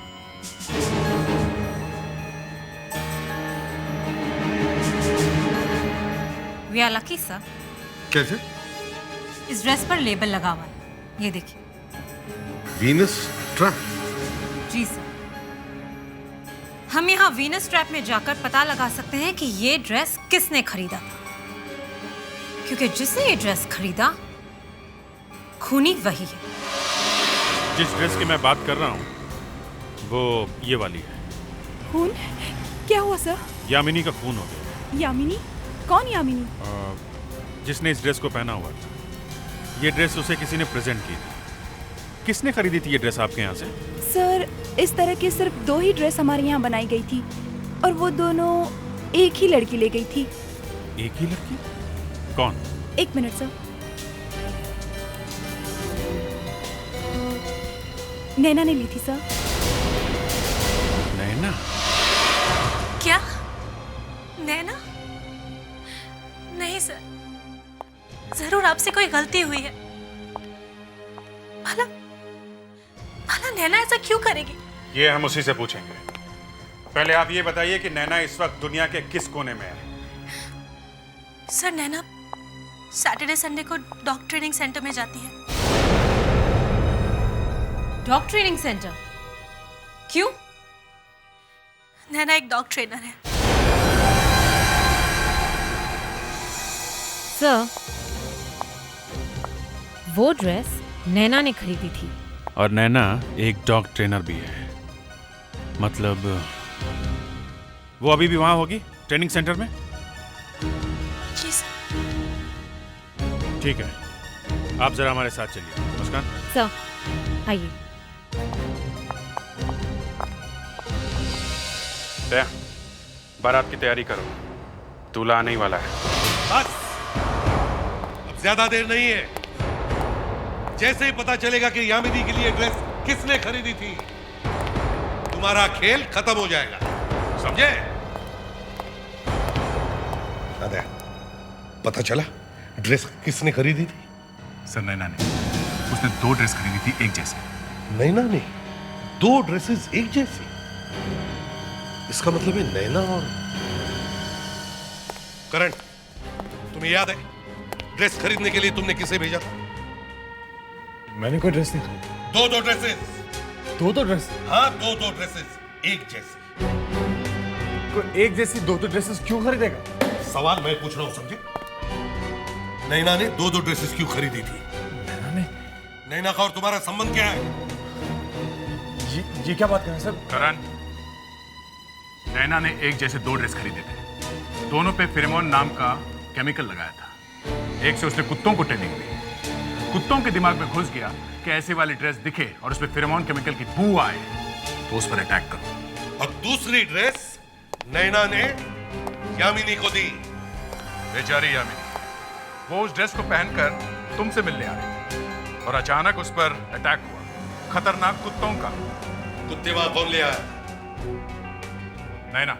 We are lucky sir. कैसे? इस ड्रेस पर लेबल लगा हुआ है, ये देखिए। Venus trap? जी सर, हम यहाँ वीनस ट्रैप में जाकर पता लगा सकते हैं कि ये ड्रेस किसने खरीदा था, क्योंकि जिसने ये ड्रेस खरीदा खूनी वही है। जिस ड्रेस की मैं बात कर रहा हूँ वो ये वाली है। खून? क्या हुआ सर? यामिनी का खून हो गया। यामिनी? कौन यामिनी? जिसने इस ड्रेस को पहना हुआ था। ये ड्रेस उसे किसी ने प्रेजेंट की थी। किसने खरीदी थी ये ड्रेस आपके यहाँ से? सर, इस तरह की सिर्फ 2 ही ड्रेस हमारे यहाँ बनाई गई थी, और वो दोनों एक ही लड़की ले गई थी। एक ही लड़की? कौन? 1 मिनट सर। नैना ने ली थी सर। नैना? क्या? नैना? नहीं सर, जरूर आपसे कोई गलती हुई है। भला नैना ऐसा क्यों करेगी? ये हम उसी से पूछेंगे। पहले आप ये बताइए कि नैना इस वक्त दुनिया के किस कोने में है? सर, नैना सैटरडे संडे को डॉग ट्रेनिंग सेंटर में जाती है। Dog training centre? क्यों? नैना एक डॉग ट्रेनर है। सर, वो ड्रेस नैना ने खरीदी थी। और नैना एक डॉग ट्रेनर भी है। मतलब वो अभी भी वहां होगी ट्रेनिंग सेंटर में? जी सर। ठीक है, आप जरा हमारे साथ चलिए। मुस्कान सर, आइए। दया, बारात की तैयारी करो, दूल्हा आने ही वाला है। बस, अब ज्यादा देर नहीं है। जैसे ही पता चलेगा कि यामिनी के लिए ड्रेस किसने खरीदी थी, तुम्हारा खेल खत्म हो जाएगा, समझे? दया, पता चला ड्रेस किसने खरीदी थी? सर, नैना ने। उसने 2 ड्रेस खरीदी थी एक जैसी। नैना ने 2 ड्रेसेस एक जैसी? इसका मतलब है नैना और करण, तुम तुम्हें याद है ड्रेस खरीदने के लिए तुमने किसे भेजा था? मैंने कोई ड्रेस नहीं खरीदी। दो ड्रेसेस। दो ड्रेस? हाँ, दो ड्रेसेस एक जैसी। कोई एक जैसी दो ड्रेसेस क्यों खरीदेगा? सवाल मैं पूछ रहा हूं, समझे? नैना ने दो ड्रेसेस क्यों खरीदी थी? नैना का और तुम्हारा संबंध क्या है? ये क्या बात कर रहे हैं सर? करण, नैना ने एक जैसे दो ड्रेस खरीदे थे। दोनों पे फेरोमोन नाम का केमिकल लगाया था। एक से उसने कुत्तों को ट्रेनिंग दी। कुत्तों के दिमाग में घुस गया कि ऐसे वाली ड्रेस दिखे और उसमें फेरोमोन केमिकल की बू आए तो उस पर अटैक करो। और दूसरी ड्रेस नैना ने यामिनी को दी। बेचारी यामिनी, वो उस ड्रेस को पहनकर तुमसे मिलने आ रही थी और अचानक उस पर अटैक हुआ, खतरनाक कुत्तों का। कुत्ते वहां कौन ले आया? नैना।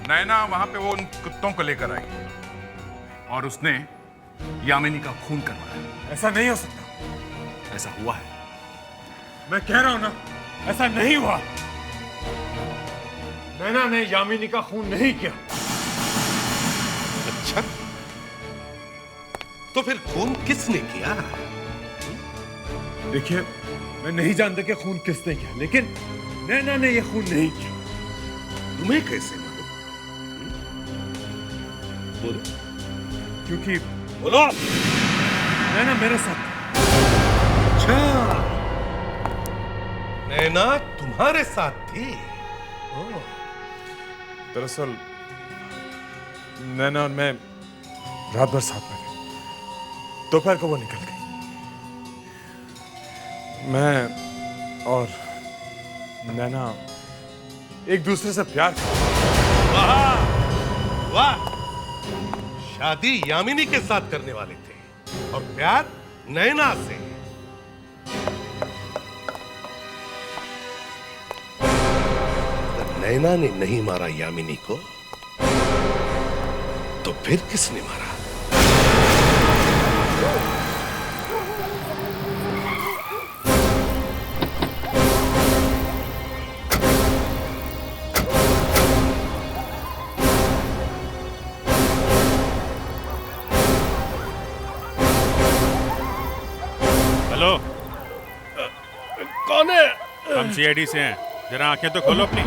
नैना वहां पे वो उन कुत्तों को लेकर आई और उसने यामिनी का खून करवाया। ऐसा नहीं हो सकता। ऐसा हुआ है। मैं कह रहा हूं ना, ऐसा नहीं हुआ। नैना ने यामिनी का खून नहीं किया। अच्छा, तो फिर खून किसने किया? देखिए, मैं नहीं जानता कि खून किसने किया, लेकिन नैना ने यह खून नहीं किया। तुम्हें कैसे मालूम? बोलो। क्योंकि बोलो। नैना मेरे साथ। अच्छा, नैना तुम्हारे साथ थी? दरअसल नैना और मैं रात भर साथ में थे। दोपहर को वो निकल गई। मैं और नैना एक दूसरे से प्यार करते। वाह वाह, शादी यामिनी के साथ करने वाले थे और प्यार नैना से। अगर नैना ने नहीं मारा यामिनी को तो फिर किसने मारा? हेलो, कौन है? हम सीआईडी से हैं। जरा आंखें तो खोलो अपनी।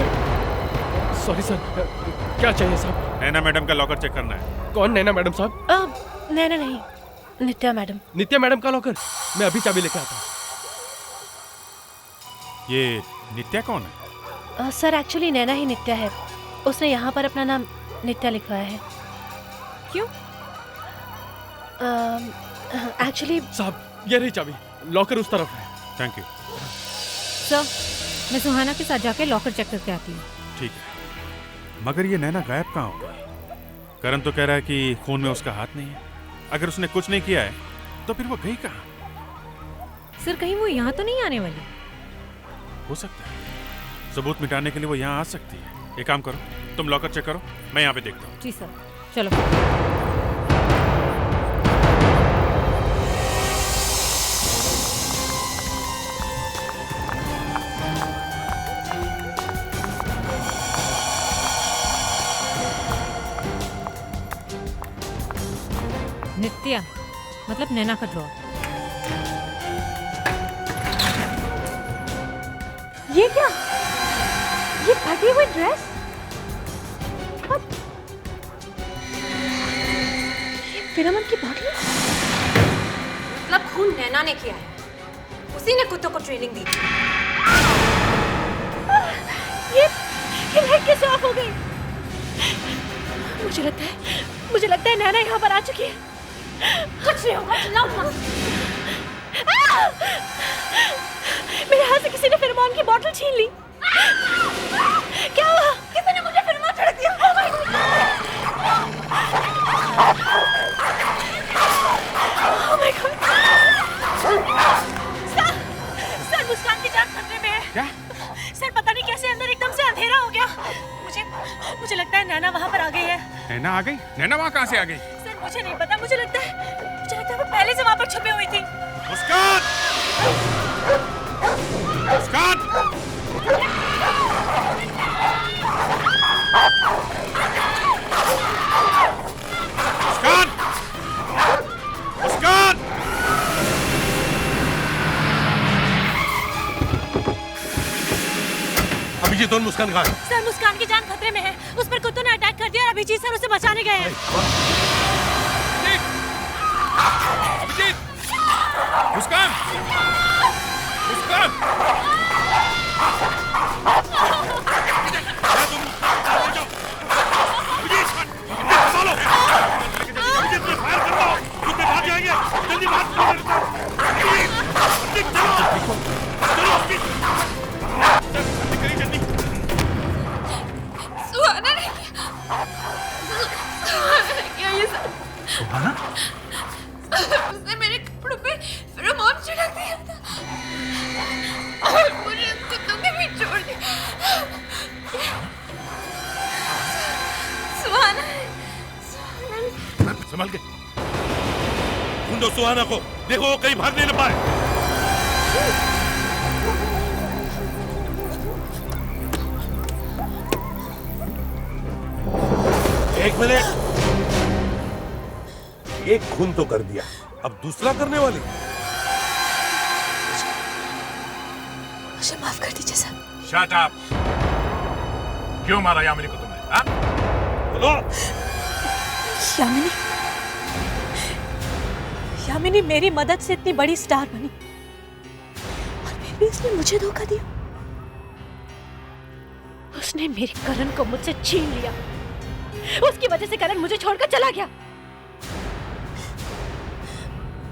सॉरी सर, क्या चाहिए साहब? नैना मैडम का लॉकर चेक करना है। कौन नैना मैडम साहब? नैना नहीं, नित्या मैडम। नित्या मैडम का लॉकर? मैं अभी चाबी लेकर आता हूँ। ये नित्या कौन है? सर एक्चुअली नैना ही नित्या है। उसने यहाँ पर अपना नाम नित्या लिखवाया है। क्यों? एक्चुअली साहब, ये रही चाबी। लॉकर उस तरफ है। थैंक यू सर, मैं सुहाना के साथ जाके लॉकर चेक करके आती हूँ। ठीक है, मगर ये नैना गायब कहाँ होगा? करण तो कह रहा है कि खून में उसका हाथ नहीं है। अगर उसने कुछ नहीं किया है तो फिर वो गई कहाँ? सर, कहीं वो यहाँ तो नहीं आने वाली? हो सकता है, सबूत मिटाने के लिए वो यहाँ आ सकती है। एक काम करो, तुम लॉकर चेक करो, मैं यहाँ पे देखता हूँ। जी सर, चलो। नित्या मतलब नैना का ड्रॉर। ये क्या? ये फटी हुई ड्रेस? ये फिरमन की बॉटल? मतलब खून नैना ने किया है। उसी ने कुत्तों को ट्रेनिंग दी थी। ये लाइट कैसे ऑफ हो गई? मुझे लगता है नैना यहाँ पर आ चुकी है। कुछ नहीं होगा, चिल्लाओ मत। मेरे हाथ से किसी ने फेरोमोन की बोतल छीन ली। क्या हुआ? किसी ने मुझे फेरोमोन छिड़क दिया। Oh my God! Oh my God! Sir, Muskan की जान खतरे में है। क्या? सर, पता नहीं कैसे अंदर एकदम से अंधेरा हो गया। मुझे लगता है नैना वहाँ पर आ गई है। नैना आ गई? नैना वहाँ कहाँ से आ गई? सर, मुझे नहीं पता। मुझे लगता है वो पहले से वहाँ पर छुपी हुई थी। मुस्कान! मुस्कान! अभिजीत और मुस्कान कहाँ है? सर मुस्कान की जान खतरे में है। उस पर कुत्तों ने अटैक कर दिया और अभिजीत सर उसे बचाने गए हैं। अभिजीत! मुस्कान! मुस्कान! जल्दी बात सुहाना ने किया ये सब। सुहाना? उसने मेरे कपड़ों पे फेरोमोन छिड़क दिया था और मुझे कुत्तों के बीच छोड़ दिया। सुहाना संभाल के ढूंढो सुहाना को, देखो वो कहीं भागने न पाए। एक मिनट, एक खून तो कर दिया, अब दूसरा करने वाली। मुझे माफ कर दीजिए सर। Shut up. क्यों मारा यामिनी को तुमने? हाँ? बोलो। यामिनी, यामिनी मेरी मदद से इतनी बड़ी स्टार बनी और फिर भी उसने मुझे धोखा दिया। उसने मेरे करण को मुझसे छीन लिया। उसकी वजह से करण मुझे छोड़कर चला गया।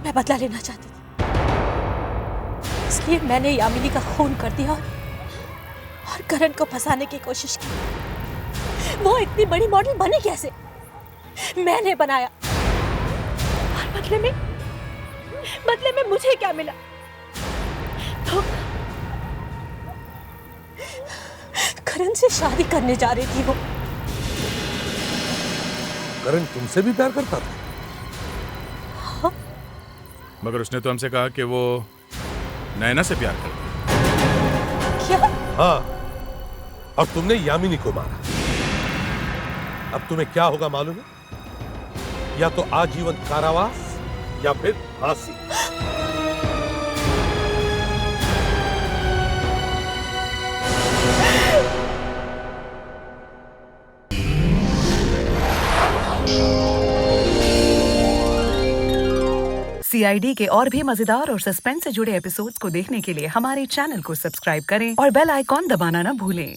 मैं बदला लेना चाहती थी, इसलिए मैंने यामिनी का खून कर दिया और करण को फंसाने की कोशिश की। वो इतनी बड़ी मॉडल बनी कैसे? मैंने बनाया। और बदले में मुझे क्या मिला? करण से शादी करने जा रही थी वो। करण तुमसे भी प्यार करता था? हाँ? मगर उसने तो हमसे कहा कि वो नैना से प्यार करता। क्या? हाँ, और तुमने यामिनी को मारा। अब तुम्हें क्या होगा मालूम है? या तो आजीवन कारावास या फिर फांसी। CID के और भी मजेदार और सस्पेंस से जुड़े एपिसोड्स को देखने के लिए हमारे चैनल को सब्सक्राइब करें और बेल आइकॉन दबाना ना भूलें।